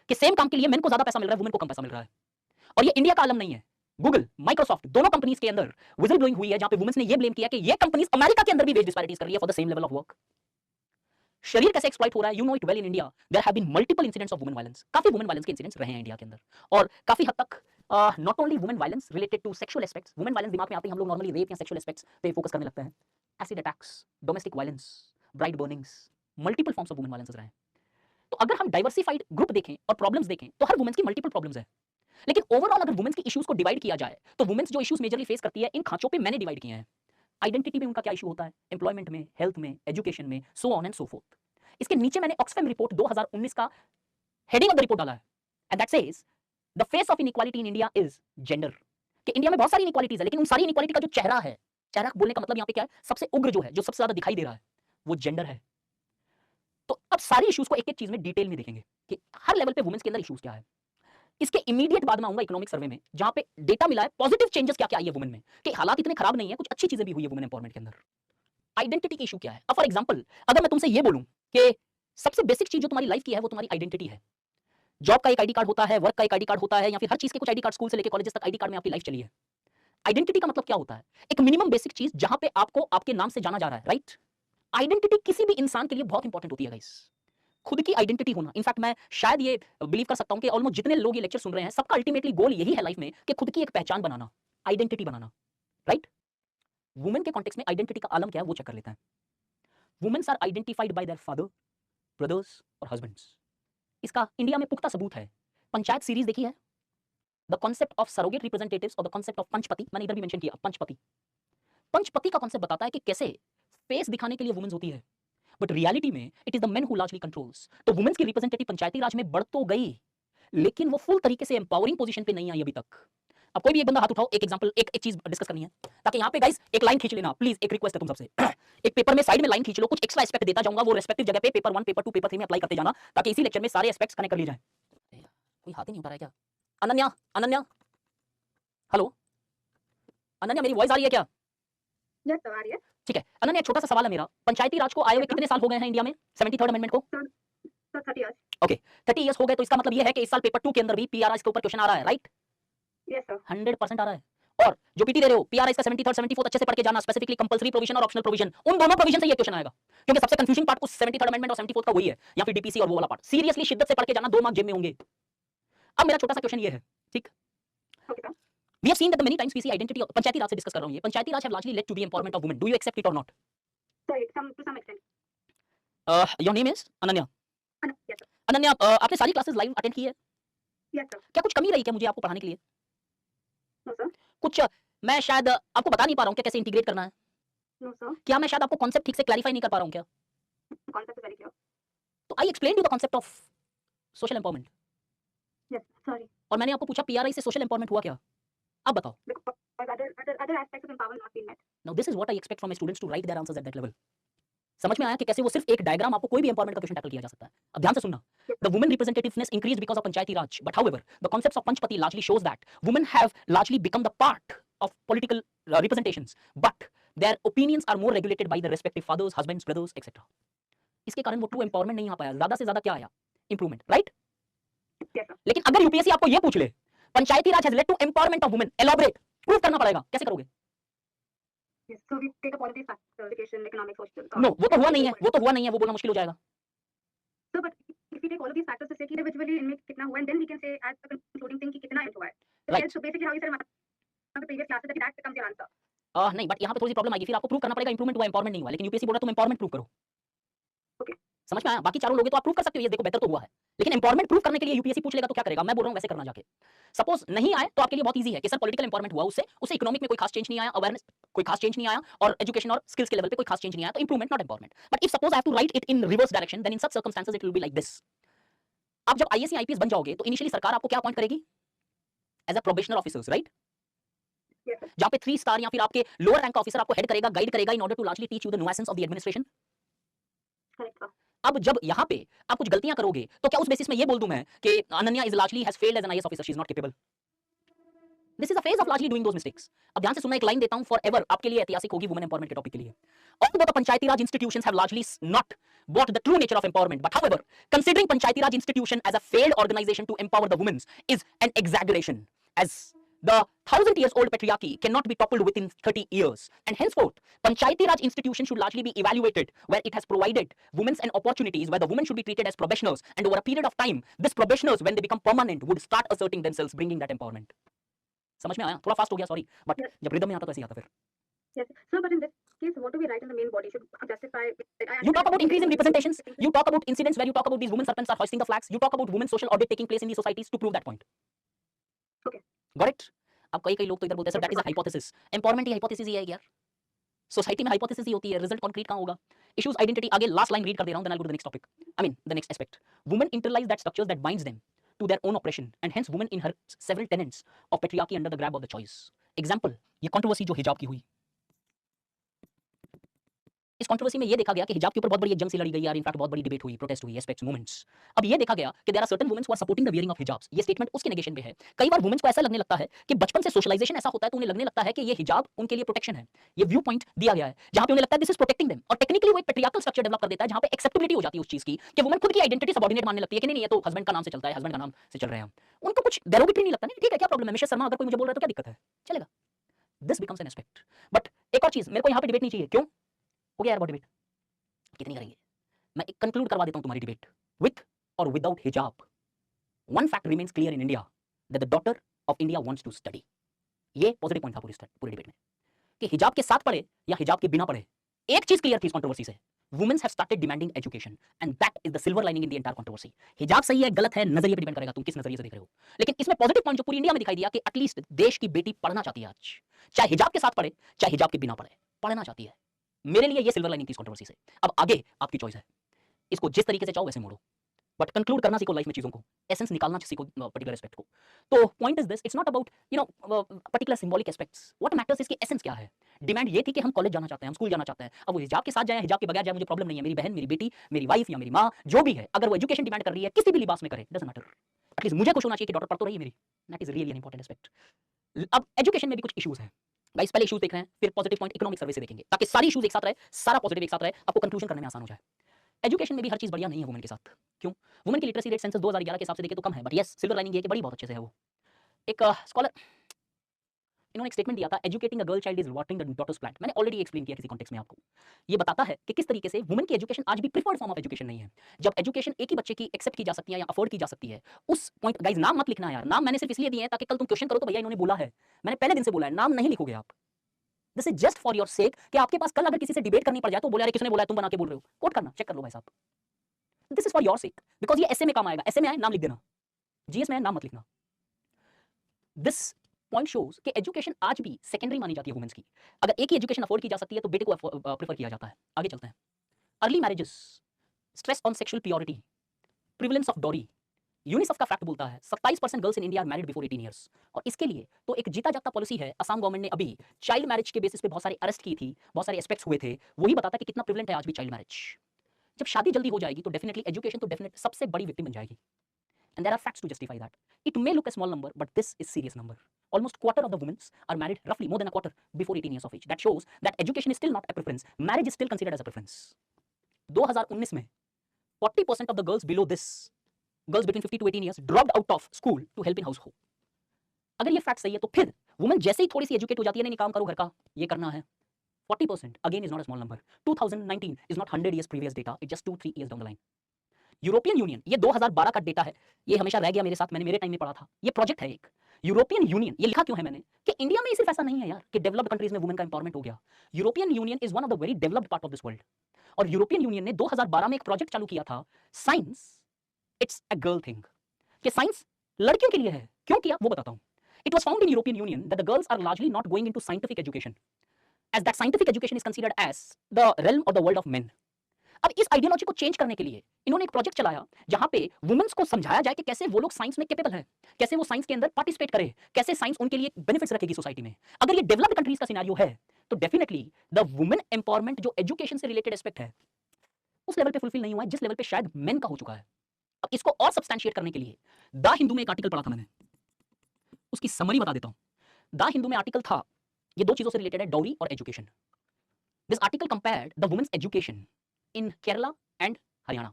कि सेम काम के लिए मेन को ज्यादा पैसा मिल रहा है, वुमेन को कम पैसा मिल रहा है। और ये इंडिया का आलम नहीं है, गूगल, माइक्रोसॉफ्ट, दोनों कंपनीज के अंदर विजिल ब्लोइंग हुई है जहां पे वुमेन्स ने ये ब्लेम किया कि ये कंपनीज अमेरिका के अंदर भी वेज डिस्पैरिटीज कर रही है for the same level of work. शरीर कैसे एक्सप्लॉइट हो रहा है, you know it well in India, there have been multiple incidents of women violence, काफी वुमेन वायलेंस के इंसिडेंट्स रहे हैं इंडिया के अंदर, और काफी हद तक not only women violence related to sexual aspects. Women violence दिमाग में आते ही हम लोग नॉर्मली रेप या सेक्सुअल एस्पेक्ट्स पे फोकस करने लगते हैं। Acid attacks, domestic violence, bride burnings, multiple forms of women violence रहे हैं। तो अगर हम डाइवर्सिफाइड ग्रुप देखें और प्रॉब्लम्स देखें तो हर वुमेन्स की मल्टीपल प्रॉब्लम्स है, लेकिन ओवरऑल अगर वुमेन्स की इश्यूज को डिवाइड किया जाए तो वुमेन्स जो इश्यूज मेजरली फेस करती है इन खांचों पे मैंने डिवाइड किए हैं। आइडेंटिटी में उनका क्या इशू होता है, एम्प्लॉयमेंट में, हेल्थ में, एजुकेशन में, so on and so fourth. इसके नीचे मैंने ऑक्सफैम रिपोर्ट 2019 का हेडिंग ऑफ द रिपोर्ट डाला है, and that says the face of inequality in India is gender. कि इंडिया में बहुत सारी इनइक्वालिटीज है, लेकिन उन सारी इनइक्वालिटी का जो चेहरा है, चेहरा बोलने का मतलब यहाँ पे क्या है, सबसे उग्र जो है, जो सबसे ज्यादा दिखाई दे रहा है, वो जेंडर है। तो अब सारी इश्यूज को एक एक चीज में डिटेल में देखेंगे कि हर लेवल पे वुमेन्स के अंदर इश्यूज क्या है। इसके इमीडिएट बाद में आऊंगा इकोनॉमिक सर्वे में, जहां पे डेटा मिला है पॉजिटिव चेंजेस क्या क्या आई है वुमेन में, कि हालात इतने खराब नहीं है, कुछ अच्छी चीजें भी हुई है वुमेन एम्पावरमेंट के अंदर। आइडेंटिटी की इशू क्या है? अब फॉर एग्जांपल अगर मैं तुमसे ये बोलूं कि सबसे बेसिक चीज जो तुम्हारी लाइफ की है वो तुम्हारी आइडेंटिटी है। जॉब का एक आईडी कार्ड होता है, वर्क का एक आईडी कार्ड होता है, या फिर हर चीज के कुछ आईडी कार्ड, स्कूल से लेकर कॉलेज तक आईडी कार्ड में आपकी लाइफ चली है। आइडेंटिटी का मतलब क्या होता है? एक मिनिमम बेसिक चीज जहां पे आपको आपके नाम से जाना जा रहा है, राइट? आइडेंटिटी किसी भी इंसान के लिए बहुत इंपॉर्टेंट होती है गाइस। खुद की आइडेंटिटी होना, इनफैक्ट मैं शायद ये बिलीव कर सकता हूं कि ऑलमोस्ट जितने लोग ये लेक्चर सुन रहे हैं सबका अल्टीमेटली गोल यही है लाइफ में कि खुद की एक पहचान बनाना, आइडेंटिटी बनाना, राइट? वुमेन के कॉन्टेक्स्ट में आइडेंटिटी का आलम क्या है वो चेक कर लेते हैं। Women's are identified by their father, brothers और हस्बैंड्स। इसका इंडिया में पुख्ता सबूत है। पंचायत सीरीज देखी है? The concept of surrogate representatives और द कॉन्सेप्ट ऑफ पंचपति, मैंने इधर भी मेंशन किया पंचपति। पंचपति का कॉन्सेप्ट बताता है कि कैसे फेस दिखाने के लिए वुमेन्स होती है, बट रियलिटी में it is the men who largely controls. तो वुमेन्स की रिप्रेजेंटेटिव पंचायती राज में बढ़ तो गई, लेकिन वो फुल तरीके से एम्पावरिंग पोजीशन पे नहीं आई अभी तक। अब कोई भी एक बंदा हाथ उठाओ, एक एग्जांपल, एक चीज डिस्कस करनी है, ताकि यहाँ पे गाइस एक लाइन खींच लेना प्लीज, एक रिक्वेस्ट है तुम सबसे। एक पेपर में साइड में लाइन खींच लो, कुछ एक्स्ट्रा एस्पेक्ट देता जाऊंगा, वो रेस्पेक्टिव जगह पे पेपर 1, पेपर 2, पेपर 3 में अप्लाई करते जाना, ताकि इसी लेक्चर में सारे एस्पेक्ट्स कनेक्ट कर लिए जाए। कोई हाथ ही नहीं उठा रहा है क्या? अनन्या, अनन्या, हेलो अनन्या, मेरी वॉइस आ रही है क्या? यस सर, आ रही है। ठीक है अनन्या, एक छोटा सा सवाल है मेरा, पंचायती राज को आए हुए कितने साल हो गए हैं इंडिया में, 73rd अमेंडमेंट को? Sir 30 years. ओके 30 इयर्स हो गए, तो इसका मतलब ये है कि इस साल पेपर 2 के अंदर भी पीआरआई के ऊपर क्वेश्चन आ रहा है, राइट? Yes sir. 100% आ रहा है। और जो पीटी दे रहे हो पीआरआई का 73rd 74th अच्छे से पढ़ के जाना, स्पेसिफिकली कंपल्सरी प्रोविजन और ऑप्शनल प्रोविजन, उन दोनों प्रोविजन से ये क्वेश्चन आएगा, क्योंकि सबसे कंफ्यूजिंग पार्ट उस 73rd अमेंडमेंट और 74th का वही है, या फिर डीपीसी और वो वाला पार्ट। सीरियसली शिद्दत से पढ़ के जाना, 2 मार्क जेब में होंगे। अब मेरा छोटा सा क्वेश्चन ये है, ठीक? Okay sir. We have seen that the many times we see identity of पंचायती राज से डिस्कस कर रहा हूं, ये पंचायती राज have largely led to the empowerment of women. Do you accept it or not? Sir to some extent. Your name is Ananya. Yes sir. Ananya, आपने सारी classes live attend की है? Yes sir. क्या कुछ कमी रही क्या मुझे आपको पढ़ाने के लिए? No sir. कुछ मैं शायद आपको बता नहीं पा रहा हूं क्या कैसे इंटीग्रेट करना है? No sir. क्या मैं शायद आपको कॉन्सेप्ट ठीक से क्लैरिफाई नहीं कर पा रहा हूं क्या? Concept very clear. तो I explain you the concept of social empowerment, yes sorry. और मैंने आपको पूछा पीआरआई से सोशल एम्पावरमेंट हुआ क्या? अब बताओ। Because other aspects of empowerment not been met. Now this is what I expect from my students to write their answers at that level. समझ में आया कि कैसे वो सिर्फ एक डायग्राम, आपको कोई भी एम्पावरमेंट का क्वेश्चन टैकल किया जा सकता है। अब ध्यान से सुनना, the women representativeness increased because of Panchayati Raj, but however the concepts of panchpati largely shows that women have largely become the part of political representations, but their opinions are more regulated by the respective fathers, husbands, brothers etcetera. इसके कारण वो true empowerment नहीं आ पाया, ज्यादा से ज्यादा क्या आया? Improvement, right? Yes sir. लेकिन अगर यूपीएससी आपको ये पूछ ले Panchayati Raj has led to empowerment of women, elaborate, prove करना पड़ेगा, कैसे करोगे? Yes. So we take a policy education, economic, social. No, वो तो हुआ नहीं है, वो तो हुआ नहीं है, वो बोलना मुश्किल हो जाएगा। So but if we take all of these factors to say कि individually इनमें कितना हुआ, and then we can say as a concluding thing कि कितना हुआ है. Right. So basically how you said in the previous classes that becomes your answer. नहीं, but यहाँ पे थोड़ी सी प्रॉब्लम आएगी, फिर आपको प्रूव करना पड़ेगा इंप्रूवमेंट हुआ, एम्पावरमेंट नहीं हुआ, लेकिन यूपीएससी बोल रहा है तुम एम्पावरमेंट प्रूव करो। Okay. समझ में आया? बाकी चारों लोगे तो आप प्रूव कर सकते हो, ये देखो बेहतर तो हुआ है, लेकिन एम्पावरमेंट प्रूव करने के लिए यूपीएससी पूछ लेगा तो क्या करेगा? मैं बोल रहा हूँ वैसे करना जाके। सपोज नहीं आए तो आपके लिए बहुत ईजी है कि सर पॉलिटिकल एम्पावरमेंट हुआ, उससे इकोनॉमिक में कोई खास चेंज नहीं आया, अवेयरनेस कोई खास चेंज नहीं आया, और एजुकेशन और स्किल्स के लेवल पे कोई खास चेंज नहीं आया, तो improvement not empowerment. But if suppose I have to write it in reverse direction, then in such circumstances it will be like this. आप जब आईएएस या आईपीएस बन जाओगे तो इनिशियली सरकार आपको क्या अपॉइंट करेगी? As a probationer officers, right? Yes sir. जहाँ पे 3 स्टार या फिर आपके लोअर रैंक का ऑफिसर आपको हेड करेगा, गाइड करेगा in order to largely teach you the nuances of the administration. Correct sir. अब जब यहाँ पे आप कुछ गलतियां करोगे तो क्या उस बेसिस में ये बोल दूं मैं कि Ananya is largely has failed as an IAS officer, she is not capable? This is a phase of largely doing those mistakes. अब ध्यान से सुनना, एक लाइन देता हूं फॉरएवर, आपके लिए ऐतिहासिक होगी वुमेन एम्पावरमेंट के टॉपिक के लिए। Although the Panchayati Raj institutions have largely not brought the true nature of empowerment, but however, considering Panchayati Raj institution as a failed organization to empower the women is an exaggeration, as the 1,000-year-old patriarchy cannot be toppled within 30 years, and henceforth, Panchayati Raj institution should largely be evaluated where it has provided women an opportunities where the women should be treated as probationers, and over a period of time, these probationers, when they become permanent, would start asserting themselves, bringing that empowerment. समझ में आया? थोड़ा fast हो गया, sorry, but जब rhythm में आता तो ऐसे ही आता फिर। Yes. So but in this case, what do we write in the main body? Should justify. You talk about increase in representations. You talk about incidents where you talk about these women serpents are hoisting the flags. You talk about women's social audit taking place in these societies to prove that point. Okay. Got it? अब कई लोग तो इधर बोलते हैं sir that is a hypothesis. Empowerment ही hypothesis ही है यार। सोसाइटी में हाइपोथेसिस ही होती है, रिजल्ट कॉन्क्रीट कहां होगा? इश्यूज आइडेंटिटी, आगे लास्ट लाइन रीड कर दे रहा हूं, then I will go to the next topic, I mean the next aspect. Women internalise that structures that binds them to their own oppression, and hence women inherit several tenets of patriarchy under the grab of the choice. Example, ये controversy जो हिजाब की हुई, इस controversy में ये देखा गया कि हिजाब के ऊपर बहुत बड़ी एक जंग सी लड़ी गई यार, इनफैक्ट बहुत बड़ी डिबेट हुई, प्रोटेस्ट हुई, एस्पेक्ट्स, मूवमेंट्स। अब ये देखा गया कि there are certain women who are supporting the wearing of hijabs. ये स्टेटमेंट उसके नेगेशन में है। कई बार वुमेन्स को ऐसा लगने लगता है कि बचपन से सोशलाइजेशन ऐसा होता है तो उन्हें लगने लगता है कि ये हिजाब उनके लिए प्रोटेक्शन है। ये व्यू पॉइंट दिया गया है जहां पे उन्हें लगता है दिस इज प्रोटेक्टिंग देम, और टेक्निकली वो एक पेट्रियार्कल स्ट्रक्चर डेवलप कर देता है जहां पे एक्सेप्टेबिलिटी हो जाती है उस चीज की कि वुमेन खुद की आइडेंटिटी सबऑर्डिनेट मानने लगती है कि नहीं नहीं ये तो हस्बैंड का नाम से चलता है, हस्बैंड का नाम से चल रहे हैं हम। उनको कुछ डेरोगेटरी नहीं लगता, नहीं ठीक है क्या प्रॉब्लम है, मिशेल शर्मा अगर कोई मुझे बोल रहा है तो क्या दिक्कत है, चलेगा। This becomes an aspect. But एक और चीज, मेरे को यहाँ पे डिबेट नहीं चाहिए। क्यों हो गया यार बहुत डिबेट, कितनी करेंगे। मैं कंक्लूड करवा देता हूं तुम्हारी डिबेट। विथ और without hijab, one fact remains clear in India, that the daughter of India wants to study. ये पॉजिटिव पॉइंट था पूरी डिबेट में, कि हिजाब के साथ पढ़े या हिजाब के बिना पढ़े, एक चीज क्लियर थी इस कंट्रोवर्सी से, womens have started demanding education, and that is the silver lining in the entire controversy. हिजाब सही है गलत है, नजरिए पे डिपेंड करेगा तुम किस नजरिए से देख रहे हो। लेकिन इसमें पॉजिटिव पॉइंट जो पूरी इंडिया में दिखाई दिया कि एटलीस्ट देश की बेटी पढ़ना चाहती है आज, चाहे हिजाब के साथ पढ़े चाहे हिजाब के बिना पढ़े, पढ़ना चाहती है। मेरे लिए ये सिल्वर लाइनिंग थी इस कंट्रोवर्सी से। अब आगे आपकी चॉइस है, इसको जिस तरीके से चाहो वैसे मोड़ो, बट कंक्लूड करना सीखो लाइफ में चीजों को, एसेंस निकालना सीखो पर्टिकुलर एस्पेक्ट को। तो point is this, it's not about particular symbolic aspects, what matters इसकी एसेंस क्या है। डिमांड ये थी कि हम कॉलेज जाना चाहते हैं, हम स्कूल जाना चाहते हैं। अब वो हिजाब के साथ जाए हिजाब के बगैर जाए मुझे प्रॉब्लम नहीं है, मेरी बहन, मेरी बेटी, मेरी वाइफ या मेरी माँ जो भी है, अगर वो एजुकेशन डिमांड कर रही है किसी भी लिबास में करे, डजंट मैटर, एटलीस्ट मुझे खुश होना चाहिए कि डॉटर पढ़ तो रही है मेरी। That is really an important aspect. अब एजुकेशन में भी कुछ इश्यूज हैं गाइस, पहले इश्यूज देख रहे हैं फिर पॉजिटिव पॉइंट इकोनॉमिक सर्वे से देखेंगे, ताकि सारी इश्यूज एक साथ रहे, सारा पॉजिटिव एक साथ रहे, आपको कंक्लूजन करने में आसान हो जाए। एजुकेशन में भी हर चीज बढ़िया नहीं है वुमेन के साथ। क्यों? वुमेन की लिटरेसी रेट सेंसस 2011 के हिसाब से देखें तो कम है, बट यस सिल्वर लाइनिंग ये है कि बड़ी बहुत अच्छे से है वो। एक स्कॉलर इन्होंने एक स्टेटमेंट दिया था, educating a girl child is watering the daughters plant. मैंने ऑलरेडी एक्सप्लेन किया किसी कॉन्टेक्स्ट में आपको। ये बताता है कि किस तरीके से वुमेन की एजुकेशन आज भी प्रीफर्ड फॉर्म ऑफ एजुकेशन नहीं है। जब एजुकेशन एक ही बच्चे की एक्सेप्ट की जा सकती है या अफोर्ड की जा सकती है, उस पॉइंट गाइस नाम मत लिखना यार, नाम मैंने सिर्फ इसलिए दिए हैं ताकि कल तुम क्वेश्चन करो तो भैया इन्होंने बोला है। मैंने पहले दिन से बोला है नाम नहीं लिखोगे आप। This is just for your sake कि आपके पास कल अगर किसी से डिबेट करनी पड़ जाए तो बोले अरे किसने बोला है, तुम बना के बोल रहे हो, कोट करना चेक कर लो भाई साहब। This is for your sake, because ये ऐसे में काम आएगा, ऐसे में आए नाम लिख देना, जीएस में आए नाम मत लिखना। दिस पॉइंट शोज कि एजुकेशन आज भी सेकेंडरी मानी जाती है वुमेन्स की। अगर एक ही एजुकेशन अफोर्ड की जा सकती है तो बेटे को प्रेफर किया जाता है। आगे चलते हैं। Early marriages, stress on sexual purity, prevalence of dowry. UNICEF का फैक्ट बोलता है 27% girls in India are married before 18 years. और इसके लिए तो एक जीता जागता पॉलिसी है। असम गवर्नमेंट ने अभी चाइल्ड मैरिज के बेसिस पे बहुत सारे अरेस्ट की थी, बहुत सारे एस्पेक्ट्स हुए थे, वही बताता है कि कितना प्रिवलेंट है आज भी चाइल्ड मैरिज। जब शादी जल्दी हो जाएगी तो डेफिनेटली एजुकेशन तो डेफिनेट सबसे बड़ी विक्टिम बन जाएगी। And there are facts to justify that. It may look a small number, but this is serious number. Almost quarter of the women are married, roughly more than a quarter, before 18 years of age. That shows that education is still not a preference. Marriage is still considered as a preference. 2019 में 40% of the girls below this, girls between 50 to 18 years, dropped out of school to help in household. अगर ये fact सही है तो फिर women जैसे ही थोड़ी सी educate हो जाती है, नहीं काम करो घर का, ये करना है, 40% again is not a small number. 2019 is not 100 years previous data. It's just 2-3 years down the line. European union, ये 2012 का डेटा है, ये हमेशा रह गया मेरे साथ, मैंने मेरे टाइम में पढ़ा था। ये प्रोजेक्ट है एक यूरोपियन यूनियन। ये लिखा क्यों है मैंने कि इंडिया में सिर्फ ऐसा नहीं है यार कि डेवलप्ड कंट्रीज में वुमेन का एम्पावरमेंट हो गया। European union is one of the very developed part of this world. और यूरोपियन यूनियन ने 2012 में एक प्रोजेक्ट चालू किया था, science it's a girl thing, कि साइंस लड़कियों के लिए है। क्यों किया वो बताता हूं। It was found in European union that the girls are largely not going into scientific education, as that scientific education is considered as the realm of the world of men. अब इस आइडियोलॉजी को change करने के लिए इन्होंने एक project चलाया जहां पे वुमेन्स को समझाया जाए कि कैसे वो लोग साइंस में कैपेबल है, कैसे वो साइंस के अंदर पार्टिसिपेट करे, कैसे साइंस उनके लिए बेनिफिट्स रखेगी सोसाइटी में। अगर ये डेवलप्ड कंट्रीज का सिनेरियो है तो डेफिनेटली द वुमेन एम्पावरमेंट जो एजुकेशन से रिलेटेड एस्पेक्ट है उस लेवल पे फुलफिल नहीं हुआ है जिस लेवल पे शायद मेन का हो चुका है। अब इसको और सब्सटैंशिएट करने के लिए द हिंदू में एक आर्टिकल पढ़ा था मैंने, उसकी समरी बता देता हूं। द हिंदू में आर्टिकल था, ये दो चीजों से रिलेटेड है, डॉरी और education. This article compared the womens education in Kerala and Haryana,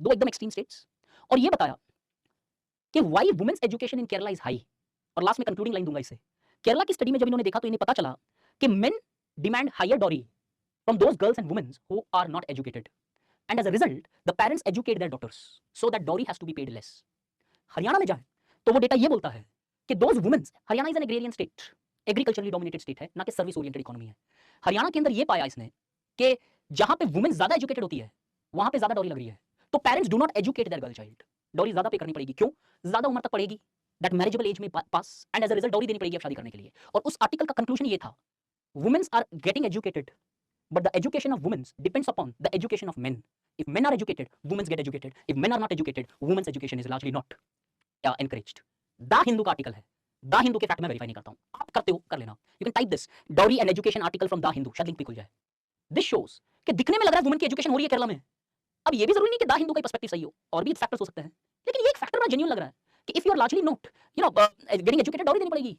दो एकदम एक्सट्रीम स्टेट्स, और ये बताया कि why womens education in Kerala is high. और लास्ट में कंक्लूडिंग लाइन दूंगा इससे। केरला की स्टडी में जब इन्होंने देखा तो इन्हें पता चला कि men demand higher dowry from those girls and women who are not educated, and as a result the parents educate their daughters so that dowry has to be paid less. Haryana में जाए तो वो डेटा ये बोलता है कि those women, Haryana is an agrarian state, agriculturally dominated state है, ना कि सर्विस ओरिएंटेड इकोनॉमी है। हरियाणा के अंदर ये पाया इसने कि जहां पे वुमेन ज्यादा एजुकेटेड होती है वहां पे ज्यादा डॉरी लग रही है, तो parents do not educate their girl child. Dowry ज्यादा पे करनी पड़ेगी, क्यों? ज्यादा उम्र तक पड़ेगी, दैट मैरिजेबल एज में पास, and as a result dowry देनी पड़ेगी अब शादी करने के लिए। और उस आर्टिकल का कंक्लूजन ये था, womens are getting educated but the education of womens depends upon the education of men. If men are educated womens get educated, if men are not educated womens education is largely not encouraged. The Hindu का article है, the Hindu के fact में verify नहीं करता हूं, आप करते हो कर लेना। You can type this dowry and education article from the Hindu, शायद लिंक भी खुल जाए। दिस शोज कि दिखने में लग रहा है वुमेन की एजुकेशन हो रही है केरला में। अब ये भी जरूरी नहीं कि द हिंदू का पर्सपेक्टिव सही हो, और भी फैक्टर्स हो सकते हैं, लेकिन ये एक फैक्टर बड़ा जेन्युइन लग रहा है कि if you are largely not getting educated, dowry देनी पड़ेगी।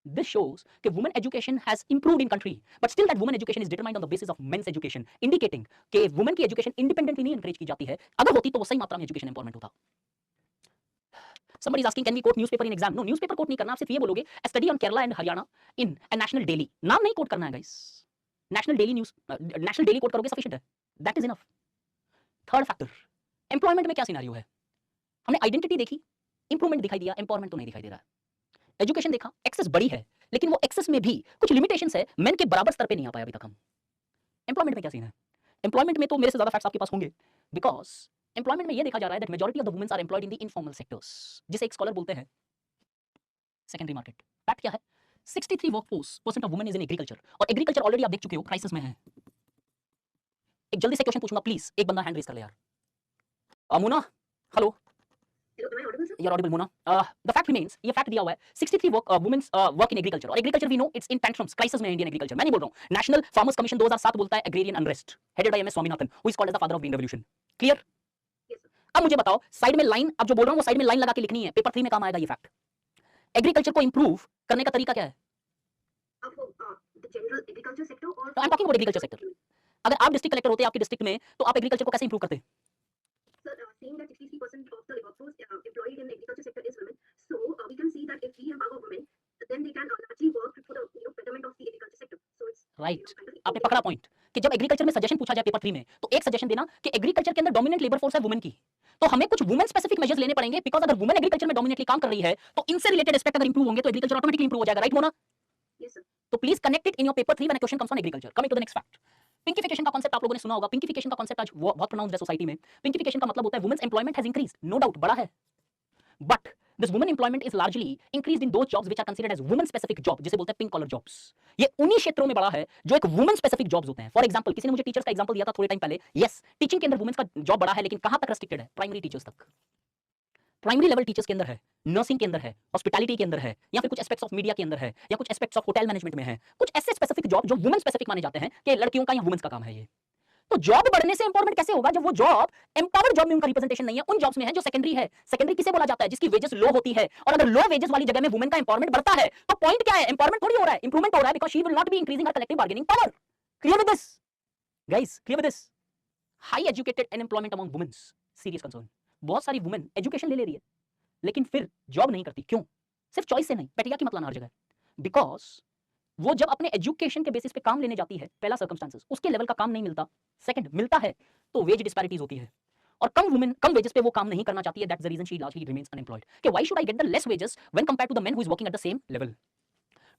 This shows that women education has improved in country, but still that women education is determined on the basis of men's education, indicating कि women की education independently नहीं encourage की जाती है। अगर होती तो वो सही मात्रा में education empowerment होता। Somebody is asking, can we quote newspaper in exam? No, newspaper quote नहीं करना, आप सिर्फ ये बोलोगे a study on Kerala and Haryana in a national daily। नाम नहीं quote करना है guys, national daily news, national daily quote करोगे sufficient है, that is enough। Third factor, employment में क्या सिनेरियो है? हमने identity देखी, improvement दिखाई दिया, empowerment तो नहीं दिखाई दे रहा है। एजुकेशन देखा, एक्सेस बड़ी है, लेकिन वो एक्सेस में भी कुछ लिमिटेशंस है, मेन के बराबर स्तर पे नहीं आ पाया अभी तक हम। एम्प्लॉयमेंट में क्या सीन है? एम्प्लॉयमेंट में तो मेरे से ज्यादा फैक्ट्स आपके पास होंगे, बिकॉज एम्प्लॉयमेंट में ये देखा जा रहा है that majority of the womens are employed in the informal sectors, जिसे एक स्कॉलर बोलते हैं सेकेंडरी मार्केट। फैक्ट क्या है? 63 workforce percent of women is in agriculture, और एग्रीकल्चर ऑलरेडी आप देख चुके हो क्राइसिस में है। एक जल्दी से क्वेश्चन पूछूंगा प्लीज, एक बंदा हैंड रेज कर ले यार। मुना, hello. Hello, am I audible, sir? You're audible, Mona. The fact remains, ये fact दिया हुआ है, 63 women's work in agriculture, और agriculture we know it's in tantrums, crisis में Indian agriculture। मैं नहीं बोल रहा हूँ, National Farmers Commission 2007 बोलता है agrarian unrest, headed by MS Swaminathan, who is called as the father of green revolution। Clear? Yes, sir. अब मुझे बताओ, साइड में लाइन, अब जो बोल रहा हूँ वो साइड में लाइन लगा के लिखनी है, पेपर 3 में काम आएगा ये फैक्ट। एग्रीकल्चर को इंप्रूव करने का तरीका क्या है? For the general agriculture sector or I'm talking about agriculture sector। अगर आप डिस्ट्रिक्ट कलेक्टर होते आपकी डिस्ट्रिक्ट में, तो आप एग्रीकल्चर को कैसे इंप्रूव करते? Sir, seeing that 63% of the workforce employed in the agriculture sector is women, so we can see that if we empower women, then they can actually work for the betterment of the agriculture sector. So it's right, kind of आपने पकड़ा point कि जब agriculture में suggestion पूछा जाए paper 3 में, तो एक सजेशन देना कि एग्रीकल्चर के अंदर डोमिनेंट लेबर फोर्स है वुमेन की, तो हमें कुछ वुमेन स्पेसिफिक मेजर्स लेने पड़ेंगे, बिकॉज अगर वुमेन एग्रीकल्चर में डोमिनेटली काम कर रही है, तो इनसे रिलेटेड एस्पेक्ट अगर इंप्रूव होंगे तो एग्रीकल्चर ऑटोमेटिकली इंप्रूव हो जाएगा। राइट मोना? Yes, sir. तो please connect it in your paper 3 when a question comes on agriculture. Coming to the next fact, pinkification का कांसेप्ट आप लोगों ने सुना होगा। पिंकिफिकेशन का कांसेप्ट आज बहुत प्रोनाउंस्ड है सोसाइटी में। पिंकिफिकेशन का मतलब होता है womens employment has increased, no doubt बढ़ा है, but this women employment is largely increased in those jobs which are considered as women specific job, जिसे बोलते हैं पिंक कॉलर जॉब्स। ये उन्हीं क्षेत्रों में बढ़ा है जो एक वुमेन स्पेसिफिक जॉब्स होते हैं। फॉर एग्जांपल, किसी ने मुझे टीचर्स का एग्जांपल दिया था थोड़े टाइम पहले। यस, टीचिंग के अंदर वुमेन्स का जॉब बढ़ा है, लेकिन कहां तक रेस्ट्रिक्टेड है? प्राइमरी टीचर्स तक, प्राइमरी लेवल टीचर्स के अंदर है, नर्सिंग के अंदर है, हॉस्पिटैलिटी के अंदर है, या फिर कुछ एस्पेक्ट्स ऑफ मीडिया के अंदर है, या कुछ एस्पेक्ट्स ऑफ होटल मैनेजमेंट में है। कुछ ऐसे स्पेसिफिक जॉब जो वुमेन स्पेसिफिक माने जाते हैं कि लड़कियों का या वुमेन्स का काम है ये। तो जॉब बढ़ने से एम्पावरमेंट कैसे होगा जब वो जॉब एम्पावर्ड जॉब में उनका रिप्रेजेंटेशन नहीं है, उन जॉब्स में है जो सेकेंडरी है। सेकेंडरी किसे बोला जाता है? जिसकी वेजेस लो होती है, और अगर लो वेजेस वाली जगह में वुमेन का एम्पावरमेंट बढ़ता है, तो पॉइंट क्या है? एम्पावरमेंट थोड़ी हो रहा है, इंप्रूवमेंट हो रहा है, because she will not be increasing her collective bargaining power. Clear with this guys? Clear with this? High educated unemployment among womens, serious concern. बहुत सारी वुमेन एजुकेशन ले रही है, लेकिन फिर जॉब नहीं करती। क्यों? सिर्फ चॉइस से नहीं, पेटिया की मतलब हर जगह। बिकॉज वो जब अपने एजुकेशन के बेसिस पे काम लेने जाती है, पहला सर्कमस्टेंसेस, उसके लेवल का काम नहीं मिलता। सेकंड, मिलता है तो वेज डिस्पैरिटीज होती है, और कम वुमेन कम वेजेस पे वो काम नहीं करना चाहती है। That's the reason she largely remains unemployed. कि why should I get the less wages when compared to the men who is working at the same level?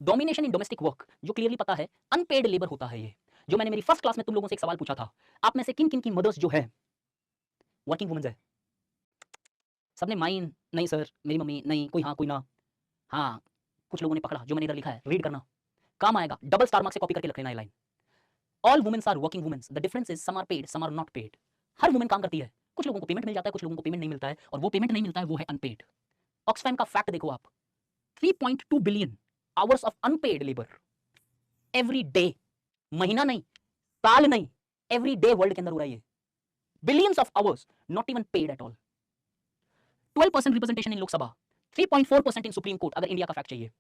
Domination in domestic work, जो clearly पता है unpaid labour होता है ये। जो मैंने मेरी फर्स्ट क्लास में तुम लोगों से एक सवाल पूछा था, आप में से किन किन की मदर्स जो है वर्किंग वुमेन्स है? सबने माइन नहीं सर, मेरी मम्मी नहीं, कोई हाँ कोई ना। हाँ, कुछ लोगों ने पकड़ा जो मैंने इधर लिखा है, रीड करना, काम आएगा। डबल स्टार मार्क से कॉपी करके लिख लेना ये line. All womens are working womens, the difference is some are paid, some are not paid. हर वुमेन काम करती है, कुछ लोगों को पेमेंट मिल जाता है, कुछ लोगों को पेमेंट नहीं मिलता है, और वो पेमेंट नहीं मिलता है वो है अनपेड। ऑक्सफैम का फैक्ट देखो आप, 3.2 billion hours of unpaired labour every day, महीना नहीं, साल नहीं, एवरी डे वर्ल्ड के अंदर हो रहा है ये। Billions of hours not even paid at all. 12% representation in Lok Sabha, 3.4% in supreme court, अगर इंडिया का फैक्ट चाहिए।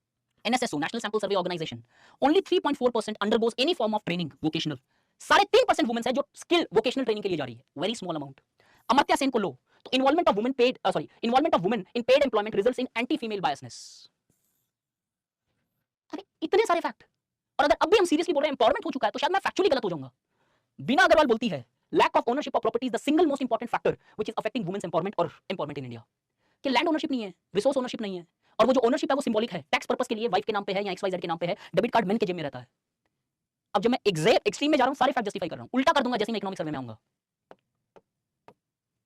NSSO, national sample survey organisation, only 3.4% undergoes any form of training vocational. 3.5% women's है जो स्किल वोकेशनल ट्रेनिंग के लिए जा रही है, very small amount. Amartya Sen को लो, तो involvement of women paid involvement of women in paid employment results in anti female biasness. अरे इतने सारे फैक्ट, और अगर अब भी हम सीरियसली बोल रहे हैं एम्पावरमेंट हो चुका है, तो शायद मैं फैक्चुअली गलत हो जाऊंगा। बीना अग्रवाल बोलती है lack of ownership of property is the single most important factor which is affecting womens empowerment और एम्पावरमेंट इन इंडिया। कि लैंड ओनरशिप नहीं है, रिसोर्स ओनरशिप नहीं है, और वो जो ओनरशिप है वो सिंबॉलिक है, टैक्स पर्पस के लिए वाइफ के नाम पे है या XYZ के नाम पे है, डेबिट कार्ड मेन के जेब में रहता है। अब जब मैं एक्सट्रीम में जा रहा हूं, सारे फैक्ट जस्टिफाई कर रहा हूं, उल्टा कर दूंगा जैसे मैं इकोनॉमिक सर्वे में आऊंगा।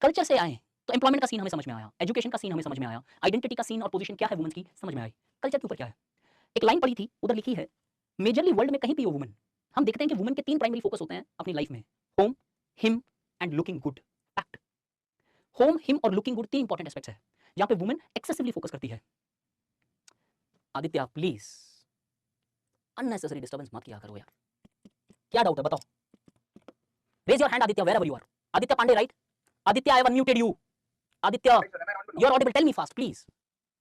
कल्चर से आए तो एम्प्लॉयमेंट का सीन हमें समझ में आया, एजुकेशन का सीन हमें समझ में आया, आइडेंटिटी का सीन और पोजीशन क्या है वुमेन्स की समझ में आई। कल्चर के ऊपर क्या है? एक लाइन पढ़ी थी, उधर लिखी है मेजरली वर्ल्ड में कहीं भी हो वुमेन, हम देखते हैं कि वुमेन के 3 प्राइमरी फोकस होते हैं अपनी लाइफ में, home, him and looking good. Fact, home, him और लुकिंग गुड 3 इंपॉर्टेंट एस्पेक्ट्स है जहां पे वुमेन एक्सेसिवली फोकस करती है। आदित्य प्लीज अननेसेसरी डिस्टर्बेंस मत किया करो यार, क्या डाउट है बताओ। Raise your hand, Aditya, wherever you are. Aditya Pandey, right? Aditya, I have unmuted you. Aditya, Right, sir. Am I audible now? you're audible. Tell me fast, please.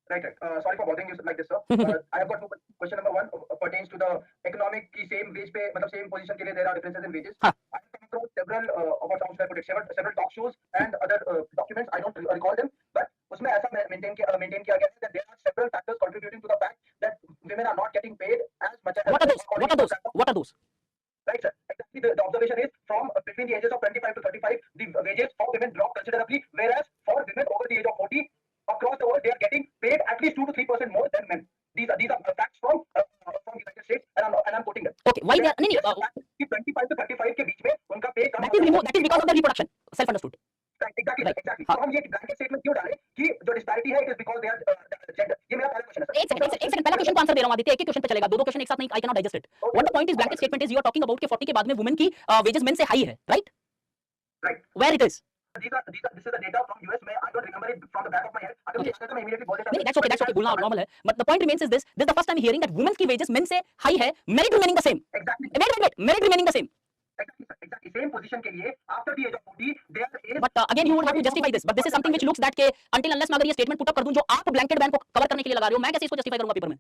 Right. Sorry for bothering you like this, sir. I have got two question number one pertains to the economic की same wage पे मतलब same position के लिए there are differences in wages. हाँ. I have come across several what should I put it, several talk shows and other documents. I don't recall them, but उसमें ऐसा maintain किया गया है that there are several factors contributing to the fact that women are not getting paid as much as. What are those? What are those? What are those? Right, sir. Exactly. The observation is from between the ages of 25 to 35, the wages for women drop considerably, whereas for women over the age of 40, across the world, they are getting paid at least 2 to 3% more than men. These are facts from United States, and I'm quoting them. Okay, why they are? नहीं, 25 to 35 के बीच में उनका पे कम that is removed. That is because of the reproduction. Self understood. Exactly, Right. exactly. हाँ. तो हम ये blanket statement क्यों डालें कि जो डिस्पैरिटी है, it is because they are gender. ये मेरा पहला क्वेश्चन है, सर. एक सेकंड पहला क्वेश्चन को आंसर दे रहा हूं आदित्य, एक ही क्वेश्चन पे चलेगा, दो क्वेश्चन एक साथ नहीं, I can not digest it. What the point is blanket statement is you are talking about कि 40 के बाद में वुमेन की वेजेस मेन से हाई है, right? Right. Where it is? This is the data from US में. I don't remember it from the back of my head. अगर मुझे याद है तो मैं immediately बोल देता हूं. नहीं, that's okay, बोलना नॉर्मल है, but the point remains is this is the first time hearing that womens की वेजेस मेन से हाई है, merit remaining the same. Exactly. Wait, merit remaining the same. Exactly. Same position के लिए after the age of 40, there is. But again you would have to justify this, but this is something which looks that के until unless मैं अगर ये statement put up कर दूं जो आप ब्लैंकेट बैन को कवर करने के लिए लगा रहे हो, मैं कैसे इसको जस्टिफाई करूंगा पेपर में?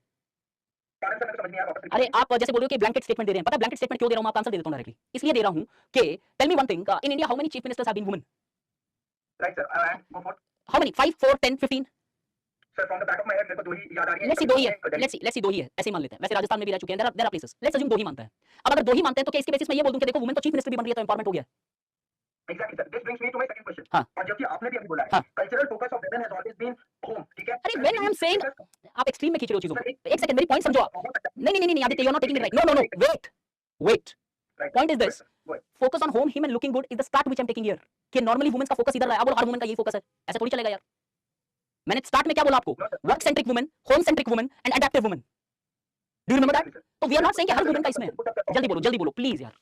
कारण सर समझ नहीं आ रहा. अरे आप जैसे बोल रहे हो कि ब्लैंकेट स्टेटमेंट दे रहे हैं, पता है ब्लैंकेट स्टेटमेंट क्यों दे रहा हूं? मैं आपका आंसर दे देता हूं डायरेक्टली. इसलिए दे रहा हूं कि tell me one thing, in India how many chief ministers have been women? Right, sir. And go for. How many? 5, 4, 10, 15? Sir, from the back of my head मेरे को दो ही याद आ रही है. लेट्स सी दो ही है, लेट्स सी दो ही है, ऐसे ही मान लेते हैं. वैसे राजस्थान में भी रह चुके हैं, there are places. Let's assume दो ही मानते हैं. अब अगर दो ही मानते हैं तो क्या इसके बेसिस में ये बोल दूं कि देखो वुमेन तो चीफ मिनिस्टर भी बन रही है तो एम्पावरमेंट हो गया? Exactly, sir. This brings me to my second question. हाँ. और जबकि आपने भी अभी बोला है, हाँ. cultural focus of women has always been home. ठीक है? अरे व्हेन आई एम सेइंग, आप एक्सट्रीम में खींच रहे हो चीजों को. एक सेकंड, मेरी पॉइंट समझो आप. नहीं Aditya, you are not taking it right. No wait. Right. Point is this, Go ahead. Focus on home, him and looking good is the start which I am taking here. कि normally womens का focus इधर रहा है, अब हर woman का यही focus है, ऐसे थोड़ी चलेगा यार. मैंने स्टार्ट में क्या बोला आपको? No, sir. Work centric women, home centric women and adaptive women. Do you remember that? Exactly, sir. तो वी आर नॉट सेइंग कि हर वुमन का इसमें है. जल्दी बोलो प्लीज यार.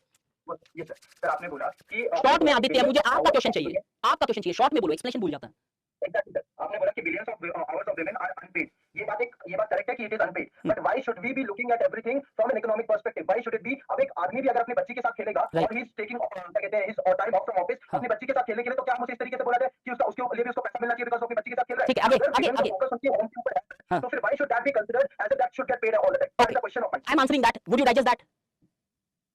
Yes, sir. Sir, आपने बोला कि शॉर्ट में आदित्य, मुझे आपका क्वेश्चन चाहिए, शॉर्ट में बोलो, एक्सप्लेनेशन भूल जाता है. Exactly, sir. आपने बोला कि billions of hours of women are unpaid. ये बात करेक्ट है कि it is unpaid. But why should we be looking at everything from an economic perspective? Why should it be? अब एक आदमी भी अगर अपनी बच्ची के साथ खेलेगा Right. और he is taking क्या कहते हैं his time off from office हाँ. अपनी बच्ची के साथ खेलने के लिए, तो क्या हम उसे इस तरीके से बोला जाए कि उसके लिए भी उसको पैसा मिलना चाहिए because वो अपनी बच्ची के साथ खेल रहा है? ठीक है, आगे, अगर आगे, women का आगे. focus उनके home के ऊपर है, हाँ. तो फिर why should that be considered as if that should get paid all the time? That is the question of mine. I am answering that, would you digest that?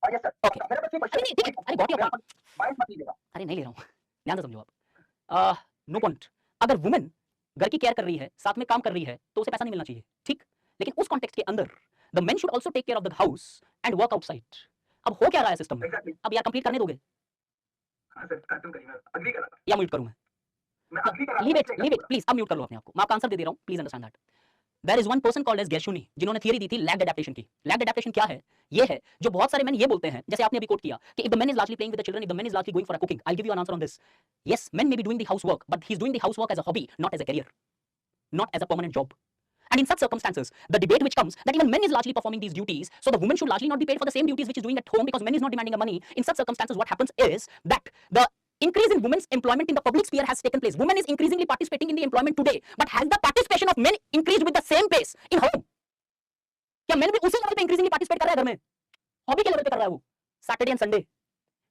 Yes, sir. Okay. मेरा बस ये अरे नहीं, ठीक है, अरे got your point. बाइस मत लीजिएगा. अरे नहीं ले रहा हूँ, ध्यान से समझो आप. No point. अगर वुमेन घर की केयर कर रही है, साथ में काम कर रही है, तो उसे पैसा नहीं मिलना चाहिए, ठीक? लेकिन उस कॉन्टेक्स्ट के अंदर the men should also take care of the house and work outside. अब हो क्या रहा है सिस्टम में? Exactly. अब यार कंप्लीट करने दोगे हाँ सर, खत्म करिए. मैं अग्री कर रहा था. या म्यूट करूं मैं? मैं अग्री कर रहा था. Leave it please. अब म्यूट कर लो अपने आप को. मैं आपका आंसर दे रहा हूं, please understand that. There is one person called as Gershuny, जिन्होंने थियरी दी थी लैग्ड एडेप्टेशन की. लैग्ड एडेप्टेशन क्या है? ये है जो बहुत सारे मैन ये बोलते हैं, जैसे आपने अभी कोट किया कि if the man is largely playing with the children, if the man is largely going for a cooking, I give you an answer on this. Yes, man may be doing the house work, but he is doing the house work as a hobby, not as a career, not as a permanent job. And in such circumstances, the debate which comes that even men is largely performing these duties, so the woman should largely not be paid for the same duties which is doing at home because men is not demanding the money. In such circumstances, what happens is that the increase in women's employment in the public sphere has taken place. Women is increasingly participating in the employment today, but has the participation of men increased with the same pace in home? क्या men भी उसी level पे increasingly participate कर रहा है घर में? Hobby के लेवल पे कर रहा है वो, सैटरडे एंड संडे.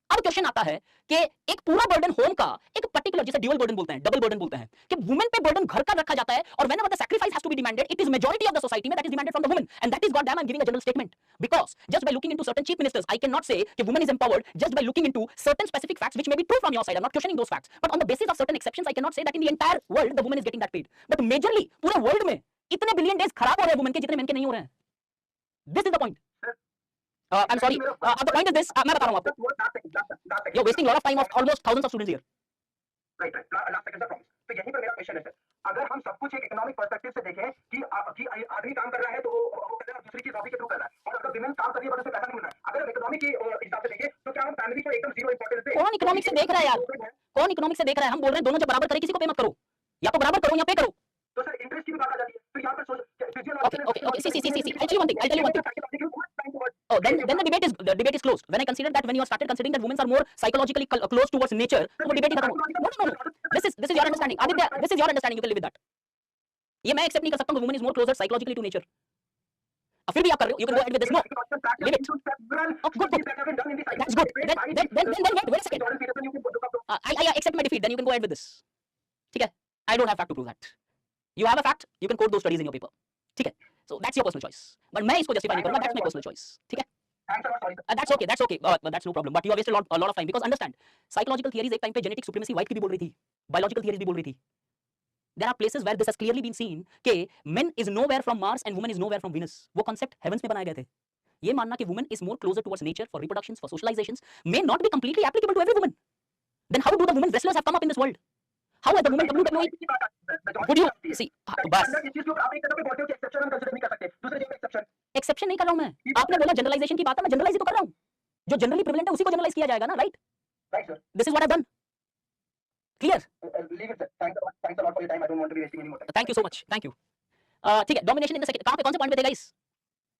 अब क्वेश्चन आता है कि एक पूरा बर्डन होम का, एक पर्टिकुलर, जिसे ड्यूअल बर्डन बोलते हैं, डबल बर्डन बोलते हैं, कि वुमेन पे बर्डन घर का रखा जाता है, और whenever the sacrifice has to be demanded, it is majority of the society में that is demanded from the woman, and that is goddamn I am giving a general statement, because just by looking into certain chief ministers I can not say कि woman is empowered just by looking into certain specific facts which may be true from your side. I am not questioning those facts, but on the basis of certain exceptions I can not say that in the entire world the woman is getting that paid. But majorly पूरे world में इतने billion days खराब हो रहे हैं woman के जितने main के नहीं हो रहे हैं. This is the point. I'm sorry. The point is this. मैं बता रहा हूँ आपको. You're wasting a lot of time of almost thousands of students here. Right. Last second, sir, promise. तो यहीं पर मेरा क्वेश्चन है सर. अगर हम सब कुछ एक इकोनॉमिक पर्सपेक्टिव से देखें कि आदमी काम कर रहा है तो वो कर रहा है, दूसरी चीज हॉबी के थ्रू कर रहा है, और अगर विमेन काम कर रही है बट उसे पैसा नहीं मिल रहा है, अगर हम इकोनॉमिक के हिसाब से देखें तो क्या हम फैमिली को एकदम जीरो इंपॉर्टेंस दें? कौन इकोनॉमिक से देख रहा है यार? कौन इकोनॉमिक से देख रहा है? हम बोल रहे हैं दोनों जब बराबर करें, किसी को पे मत करो, या तो बराबर करो या पे करो. तो सर इंटरेस्ट की भी बात आ जाती है. तो यहाँ पर Okay. See. I'll tell you one thing. Oh, then the debate is closed. When I consider that, when you have started considering that women are more psychologically close towards nature, तो वो debate ही खत्म हो. No. This is your understanding, Aditya. This is your understanding. You can live with that. ये मैं accept नहीं कर सकता हूँ. Woman is more closer psychologically to nature. फिर भी आप कर रहे हो, you can go ahead with this. No, leave it. Oh, good, good. That's good. Then wait a second. I accept my defeat. Then you can go ahead with this. ठीक है? I don't have fact to prove that. You have a fact. You can quote those studies in your paper. ठीक है? So that's your personal choice. But मैं इसको justify नहीं करूँगा. That's my personal choice. ठीक है? That's okay. That's okay. That's no problem. But you have wasted a lot of time because understand, psychological theories एक time पे genetic supremacy white की भी बोल रही थी, biological theories भी बोल रही थी. There are places where this has clearly been seen कि men is nowhere from Mars and woman is nowhere from Venus. वो concept heavens में बनाए गए थे. ये मानना कि woman is more closer towards nature for reproductions, for socializations may not be completely applicable to every woman. Then how do the women wrestlers have come up in this world? How has the woman WWE? Would you see? बस exception नहीं कर रहा हूँ मैं. आपने बोला generalization की बात है, मैं generalize ही तो कर रहा हूँ. जो generally prevalent है उसी को generalize किया जाएगा ना, right? Right, sir. This is what I've done. Clear? Leave it, sir. Thanks a lot for your time. I don't want to be wasting any more time. Thank you so much. Thank you. ठीक है, domination in the second. कहाँ पे कौन से point पे थे guys?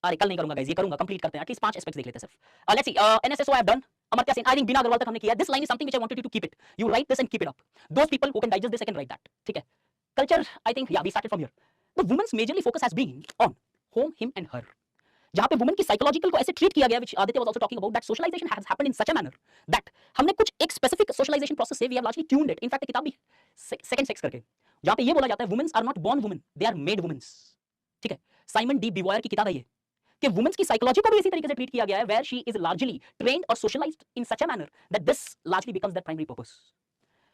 अरे कल नहीं करूंगा guys, ये करूंगा, complete करते हैं. At least 5 aspects देख लेते हैं सिर्फ. Let's see. NSSO I have done. Amartya Sen, I think Bina Agarwal तक हमने किया. This line is something which I wanted you to keep it. You write this and keep it up. Those people who can digest this, I can write that. ठीक है. Culture, I think, yeah, we started from here. The woman's majorly focus has been on home, him and her. जहाँ पे women की psychological को ऐसे treat किया गया, which Aditya was also talking about, that socialization has happened in such a manner that हमने कुछ एक स्पेसिफिक सोशलाइजेशन प्रोसेस से we have largely tuned it. In fact किताब भी सेकंड सेक्स करके, जहाँ पे ये बोला जाता है womens are not born women, they are made womens. ठीक है, साइमन डी बिवॉयर की किताब है ये, कि वुमेन्स की साइकोलॉजी को भी इसी तरीके से ट्रीट किया गया है, where she is largely trained और socialized in such a manner that this largely becomes that primary purpose.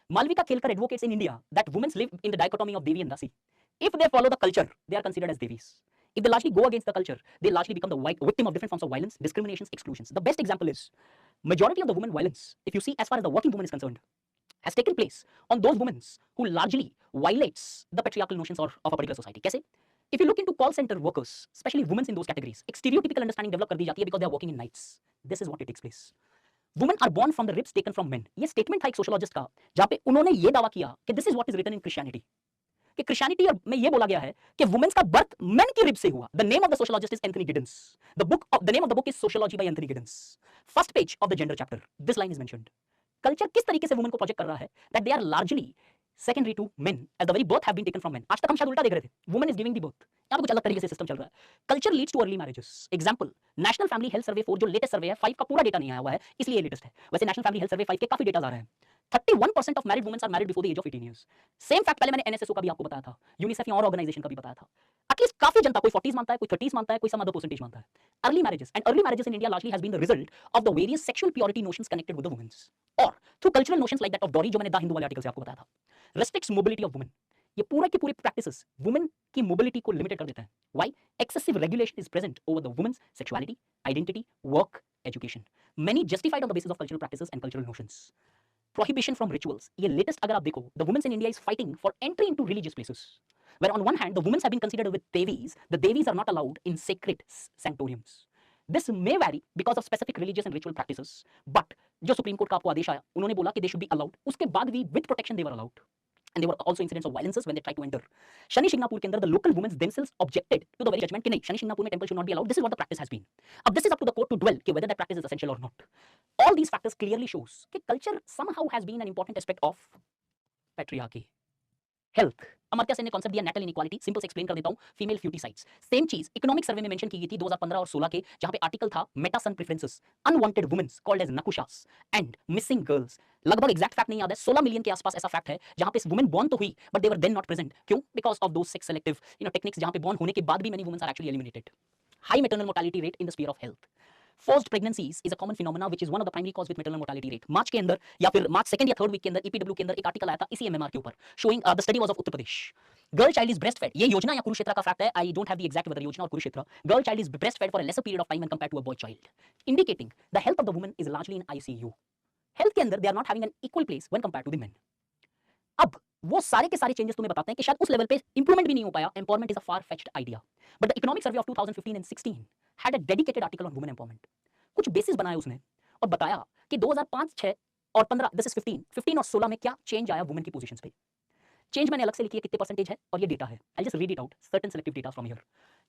Malvika Kelkar advocates in India that women live in the dichotomy of Devi and Dasi. If they follow the culture, they are considered as Devis. If they largely go against the culture, they largely become the victim of different forms of violence, discriminations, exclusions. The best example is majority of the women violence, if you see as far as the working woman is concerned, has taken place on those women who largely violates the patriarchal notions of a particular society. कैसे? If you look into call center workers, especially women in those categories, एक stereotypical understanding develop कर दी जाती है because they are working in nights. This is what it takes place. Women are born from the ribs taken from men. ये statement था एक sociologist का, जहाँ पे उन्होंने ये दावा किया कि this is what is written in Christianity. कि Christianity में ये बोला गया है कि women's का birth men की rib से हुआ. The name of the sociologist is Anthony Giddens. The name of the book is Sociology by Anthony Giddens. First page of the gender chapter. This line is mentioned. Culture किस तरीके से women को project कर रहा है that they are largely secondary to men as the very birth have been taken from men. आज तक हम शायद उल्टा देख रहे थे. Woman is giving the birth. यहाँ पे कुछ अलग तरीके से सिस्टम चल रहा है. Culture leads to early marriages. Example, National Family Health Survey 4 जो लेटेस्ट सर्वे है, 5 का पूरा डेटा नहीं आया हुआ है, इसलिए लेटेस्ट है. वैसे National Family Health Survey 5 के काफी डेटा आ रहे हैं. 31% of married women are married before the age of 18 years. Same fact पहले मैंने NSSO का भी आपको बताया था, यूनिसेफ या और ऑर्गेनाइजेशन का भी बताया था. एटलीस्ट काफी जनता, कोई 40s मानता है, कोई 30s मानता है, कोई सम अदर परसेंटेज मानता है. Early marriages in India largely has been the result of the various sexual purity notions connected with the women's, or through cultural notions like that of Dowry जो मैंने the Hindu वाले article से आपको बताया था. Restricts mobility of women. ये पूरे के पूरे practices women की mobility को limited कर देता है. Why? Excessive regulation is present over the woman's sexuality, identity, work, education. Many justified on the basis of cultural practices and cultural notions. Prohibition from rituals. ये latest अगर आप देखो, the women in India is fighting for entry into religious places. Where on one hand the women have been considered with Devis, the Devis are not allowed in sacred sanctoriums. This may vary because of specific religious and ritual practices. But जो supreme court का आपको आदेश आया, उन्होंने बोला कि they should be allowed. उसके बाद भी with protection they were allowed. And there were also incidents of violences when they tried to enter. Shani Shingnapur के अंदर the local women themselves objected to the very judgment कि नहीं, शनि शिंगणापुर में temple should not be allowed. This is what the practice has been. अब this is up to the court to dwell कि whether that practice is essential or not. All these factors clearly shows कि culture somehow has been an important aspect of patriarchy. Health. Amartya Sen ने concept दिया natal inequality. Simple से explain कर देता हूं. Female फ्यूटिसाइड्स. Same चीज economic survey में mention की गई थी 2015 और 16 के, जहां पे आर्टिकल था meta son preferences, unwanted womens called as नकुशास एंड मिसिंग गर्ल्स. लगभग एग्जैक्ट फैक्ट नहीं याद है, 16 मिलियन के आसपास ऐसा फैक्ट है जहां पे वुमेन बॉर्न तो हुई but they were then not present. क्यों? Because of those sex selective techniques, जहां पे बॉर्न होने के बाद भी many womens are actually eliminated. High maternal mortality rate in the sphere of health. Forced pregnancies is a common phenomena which is one of the primary cause with maternal mortality rate. मार्च के अंदर या फिर मार्च second या third week के अंदर EPW के अंदर एक आर्टिकल आया था इसी MMR के ऊपर, showing the study was of Uttar Pradesh. Girl child is breastfed. ये योजना या कुरुक्षेत्र का फैक्ट है. I don't have the exact whether योजना और Kurukshetra. Girl child is breastfed for a lesser period of time when compared to a boy child, indicating the health of the woman is largely in ICU. Health के अंदर they are not having an equal place when compared to the men. अब वो सारे के सारे changes तुम्हें बताते हैं कि शायद उस लेवल पे इंप्रूवमेंट भी नहीं हो पाया. Empowerment is a far fetched idea, but the economic survey of 2015 and 16 had a dedicated article on women empowerment. कुछ बेसिस बनाए उसने और बताया कि 2005, 6 और 15, दिस इज 15 और 16 में क्या चेंज आया वुमेन की पोजीशंस पे. चेंज मैंने अलग से लिखी है कितने परसेंटेज है, और ये डेटा है. I just read it out, certain selective data from here.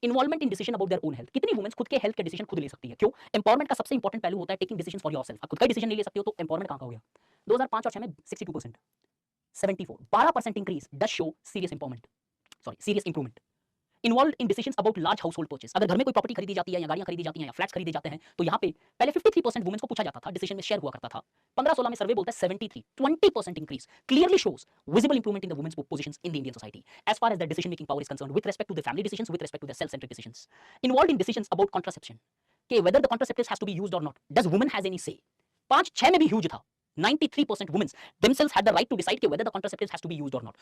Involvement in decision about their own health. कितनी वुमेन्स खुद के हेल्थ के डिसीजन खुद ले सकती है? क्यों? एम्पावरमेंट का सबसे इंपॉर्टेंट पहलू होता है टेकिंग डिसीजंस फॉर योरसेल्फ. आप खुद का डिसीजन नहीं ले सकते हो तो एम्पावरमेंट कहां का हो गया? 2005 और 6 में 62%, 74, 12% increase does show serious empowerment, sorry serious improvement. Involve in decisions about large household purchase. अगर घर में कोई प्रॉपर्टी खरीदी जाती है या गाड़ियां खरीदी जाती हैं या फ्लैट्स खरीदे जाते हैं तो यहाँ पे पहले 53% वुमेन्स को पूछा जाता था, डिसीजन में शेयर हुआ करता था। 15-16 में सर्वे बोलता है 73, 20% increase clearly shows visible improvement in the womens positions in the Indian society as far as the decision making power is concerned with respect to the family decisions, with respect to the self centric decisions. Involve in decisions about contraception के whether the contraceptives has to be used और not, does women has any say. 5-6 में भी huge था, 93% womens themselves had the right to decide कि whether the contraceptives has to be used or not।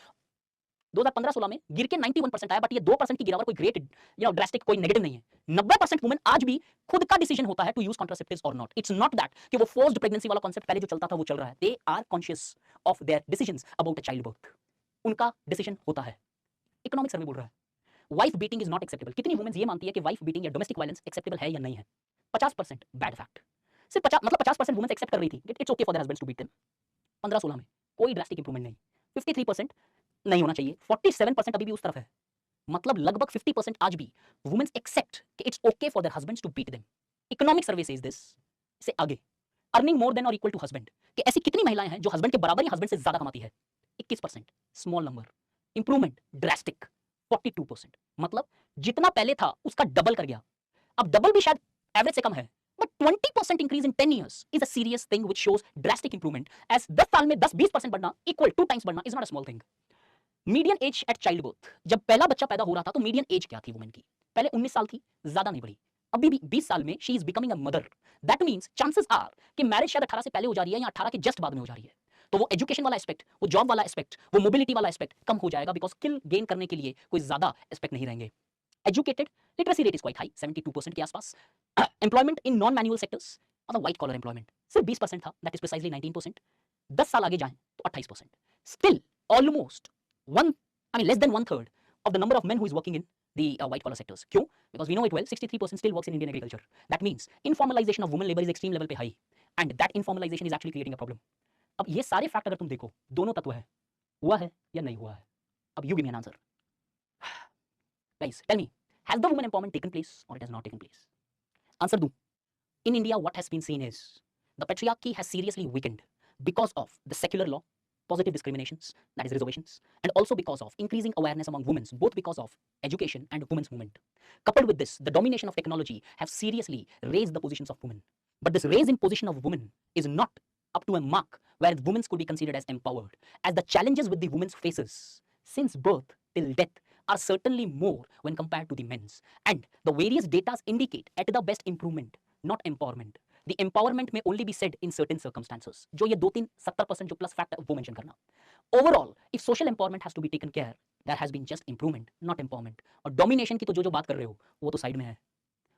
2015-16 में गिर के 91% आया, बट ये 2% की गिरावट कोई ग्रेट ड्रास्टिक कोई नेगेटिव नहीं है। 90% वुमेन आज भी खुद का डिसीजन होता है टू यूज कॉन्ट्रासेप्टिव्स और नॉट। इट्स नॉट दैट कि वो फोर्स्ड प्रेगनेंसी वाला कॉन्सेप्ट पहले जो चलता था वो चल रहा है। They are conscious of their decisions about a child birth, उनका डिसीजन होता है। इकोनॉमिक सर्वे बोल रहा है wife beating is not acceptable. कितनी वुमेन्स ये मानती है कि वाइफ बीटिंग या डोमेस्टिक वायलेंस एक्सेप्टेबल है या नहीं है? 50% बैड फैक्ट। सिर्फ 50% वुमेन्स एक्सेप्ट कर रही थी it's okay for their husbands to beat them. 15-16 में कोई ड्रास्टिक इंप्रूवमेंट नहीं। 53% नहीं होना चाहिए, 47% अभी भी उस तरफ है। मतलब लगभग 50% आज भी वुमेन्स एक्सेप्ट कि it's okay for their husbands to beat them. Economic survey says this. से आगे अर्निंग मोर देन और इक्वल टू हस्बैंड, कि ऐसी कितनी महिलाएं हैं जो हस्बैंड के बराबर या हस्बैंड से ज्यादा कमाती है? 21%, स्मॉल नंबर। इंप्रूवमेंट ड्रास्टिक 42%, मतलब जितना पहले था उसका डबल कर गया। अब डबल भी शायद एवरेज से कम है, but 20% increase in 10 years is a serious thing which shows drastic improvement, as 10 साल में 10-20% बढ़ना equal 2 times बढ़ना is not a small thing। Median age at child birth, जब पहला बच्चा पैदा हो रहा था तो मीडियन एज क्या थी वुमेन की? पहले 19 साल थी, ज्यादा नहीं बढ़ी। अभी भी 20 साल में she is becoming a mother. That means chances are कि मैरिज शायद 18 से पहले हो जा रही है या 18 के जस्ट बाद में हो जा रही है। तो वो एजुकेशन वाला एस्पेक्ट, वो जॉब वाला एस्पेक्ट, वो मोबिलिटी वाला एस्पेक्ट कम हो जाएगा, बिकॉज स्किल गेन करने के लिए कोई ज्यादा एस्पेक्ट नहीं रहेंगे। Educated, literacy rate is quite high, 72% के आसपास। Employment in non manual sectors, मतलब व्हाइट कॉलर एम्प्लॉयमेंट सिर्फ 20% था, दैट इज प्रिसाइजली 19%। 10 साल आगे जाएं तो 28%। Still almost less than 1/3 of the number of men who is working in the white collar sectors. क्यों? Because we know it well, 63% still works in Indian agriculture. That means informalization of women labor is extreme level पे high, and that informalization is actually creating a problem. अब ये सारे fact अगर तुम देखो, दोनों तत्व है, हुआ है या नहीं हुआ है? अब you give me an answer. Guys, tell me, has the women empowerment taken place or it has not taken place? Answer दूं? In India, what has been seen is the patriarchy has seriously weakened because of the secular law, positive discriminations, that is reservations, and also because of increasing awareness among women, both because of education and women's movement. Coupled with this, the domination of technology have seriously raised the positions of women. But this raise in position of women is not up to a mark where women could be considered as empowered, as the challenges with the women's faces since birth till death are certainly more when compared to the men's. And the various data indicate at the best improvement, not empowerment. The empowerment may only be said in certain circumstances. जो ये 2-3 70% जो plus fact है वो mention करना। Overall, if social empowerment has to be taken care, there has been just improvement, not empowerment. और domination की तो जो बात कर रहे हो वो तो साइड में है।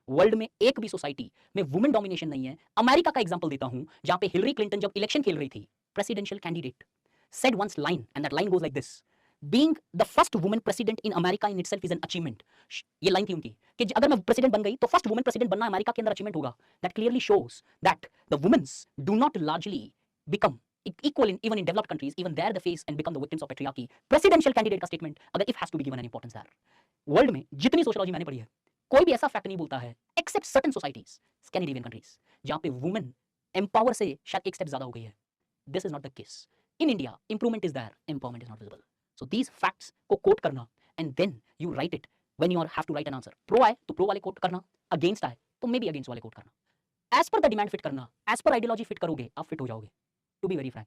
वर्ल्ड में एक भी सोसाइटी में वुमेन डोमिनेशन नहीं है। अमेरिका का एग्जांपल देता हूं, जहां पे हिलरी क्लिंटन जब इलेक्शन खेल रही थी, presidential candidate, said once line, and that line goes like this: being the first woman president in America in itself is an achievement. ये लाइन थी उनकी कि अगर मैं प्रेसिडेंट बन गई तो फर्स्ट वुमेन प्रेसिडेंट बनना अमेरिका के अंदर अचीवमेंट होगा। That clearly shows that the womens do not largely become equal in even in developed countries, even there they face and become the victims of patriarchy. Presidential candidate का statement अगर if has to be given an importance there, world में जितनी sociology मैंने पढ़ी है कोई भी ऐसा फैक्ट नहीं बोलता है except certain societies, Scandinavian countries, जहां पे वुमेन एम्पावर से शायद एक स्टेप ज्यादा हो गई है। This is not the case in India. Improvement is there, empowerment is not visible. So these facts को कोट करना and then you write it when you have to write an answer. Pro आए तो pro वाले quote करना, against आए तो maybe against वाले quote करना। As per the demand fit करना, एज पर आइडियोलॉजी फिट करोगे आप फिट हो जाओगे। To be very Frank,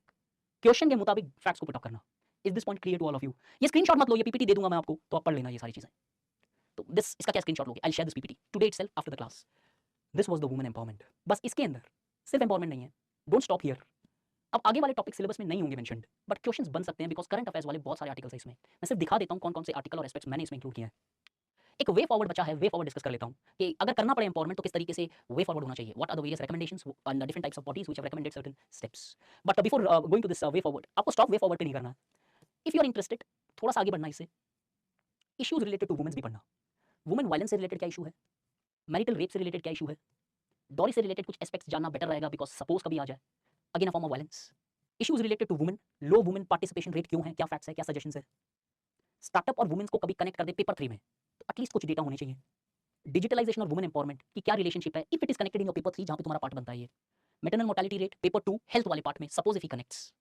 question के मुताबिक फैक्ट्स को पुट अप करना। Is this point clear to all of you? ये स्क्रीनशॉट मत लो, ये पीपीटी दे दूंगा मैं आपको तो आप पढ़ लेना ये सारी चीजें। तो दिस इसका क्या स्क्रीनशॉट लोगे? I share this PPT today itself after the class. This was the women empowerment. बस इसके अंदर सिर्फ एम्पावरमेंट नहीं है, डोंट स्टॉप हियर। अब आगे वाले टॉपिक सिलेबस में नहीं होंगे मेंशनड, बट क्वेश्चंस बन सकते हैं बिकॉज करंट अफेयर्स वाले बहुत सारे आर्टिकल्स हैं इसमें। मैं सिर्फ दिखा देता हूं कौन कौन से आर्टिकल और एस्पेक्ट्स मैंने इसमें इंक्लूड किए हैं। एक वे फॉरवर्ड बचा है, वे फॉरवर्ड डिस्कस कर लेता हूं कि अगर करना पड़े एम्पावरमेंट तो किस तरीके से वे फॉरवर्ड होना चाहिए। What are the various recommendations and different types of bodies which have recommended certain steps. But before going to this way forward, आपको स्टॉप वे फॉरवर्ड पे नहीं करना। इफ यू आर इंटरेस्टेड थोड़ा सा आगे बढ़ना, इससे इश्यूज रिलेटेड टू वुमेन्स भी पढ़ना। वुमेन वायलेंस से रिलेटेड क्या इशू है, मैरिटल रेप से रिलेटेड क्या इशू है, डॉरी से रिलेटेड कुछ एस्पेक्ट्स जानना बेटर रहेगा बिकॉज सपोज कभी आ जाए again a form of violence. Issues related to women, low women participation rate क्यों है, क्या फैक्ट्स है, क्या सजेशंस है। स्टार्टअप और वुमेन्स को कभी कनेक्ट कर दे पेपर 3 में तो एटलीस्ट कुछ डेटा होने चाहिए। डिजिटलाइजेशन और वुमेन एम्पावरमेंट की क्या रिलेशनशिप है, if it is connected in your paper 3 जहां पे तुम्हारा पार्ट बनता है। ये maternal mortality rate paper 2 health वाले पार्ट में, suppose if he connects.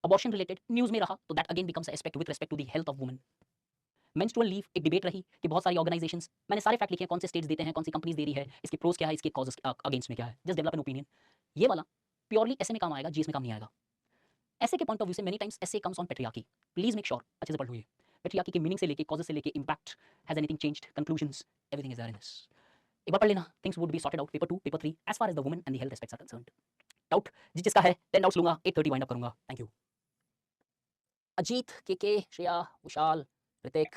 Abortion related news में रहा तो that again becomes aspect with respect to the health of women. Menstrual leave एक डिबेट रही कि बहुत सारी ऑर्गेनाइजेशंस, मैंने सारे फैक्ट लिखे हैं, कौन से स्टेट्स देते हैं, कौन सी कंपनीज दे रही है, इसके प्रोज क्या है, इसके कॉजेस अगेंस्ट में क्या है, जस्ट डेवलप एन ओपिनियन। ये वाला प्योरली ऐसे में काम आएगा, जीएस में काम नहीं आएगा। ऐसे के पॉइंट ऑफ व्यू से मेनी टाइम्स ऐसे comes on patriarchy. Please make sure अच्छे से पढ़ लो ये पेट्रियार्की के मीनिंग से लेके, कॉजेस से लेके, impact, has anything changed, conclusions, everything is there in this. एक बार पढ़ लेना, things would be sorted out. Paper 2, paper 3 as far as the women and the health aspects are concerned. Doubt जिस जिसका है 10 डाउट्स लूंगा, 8:30 वाइंड अप करूंगा। Thank you. Ajit, K, Shreya, Vishal, Hrithik,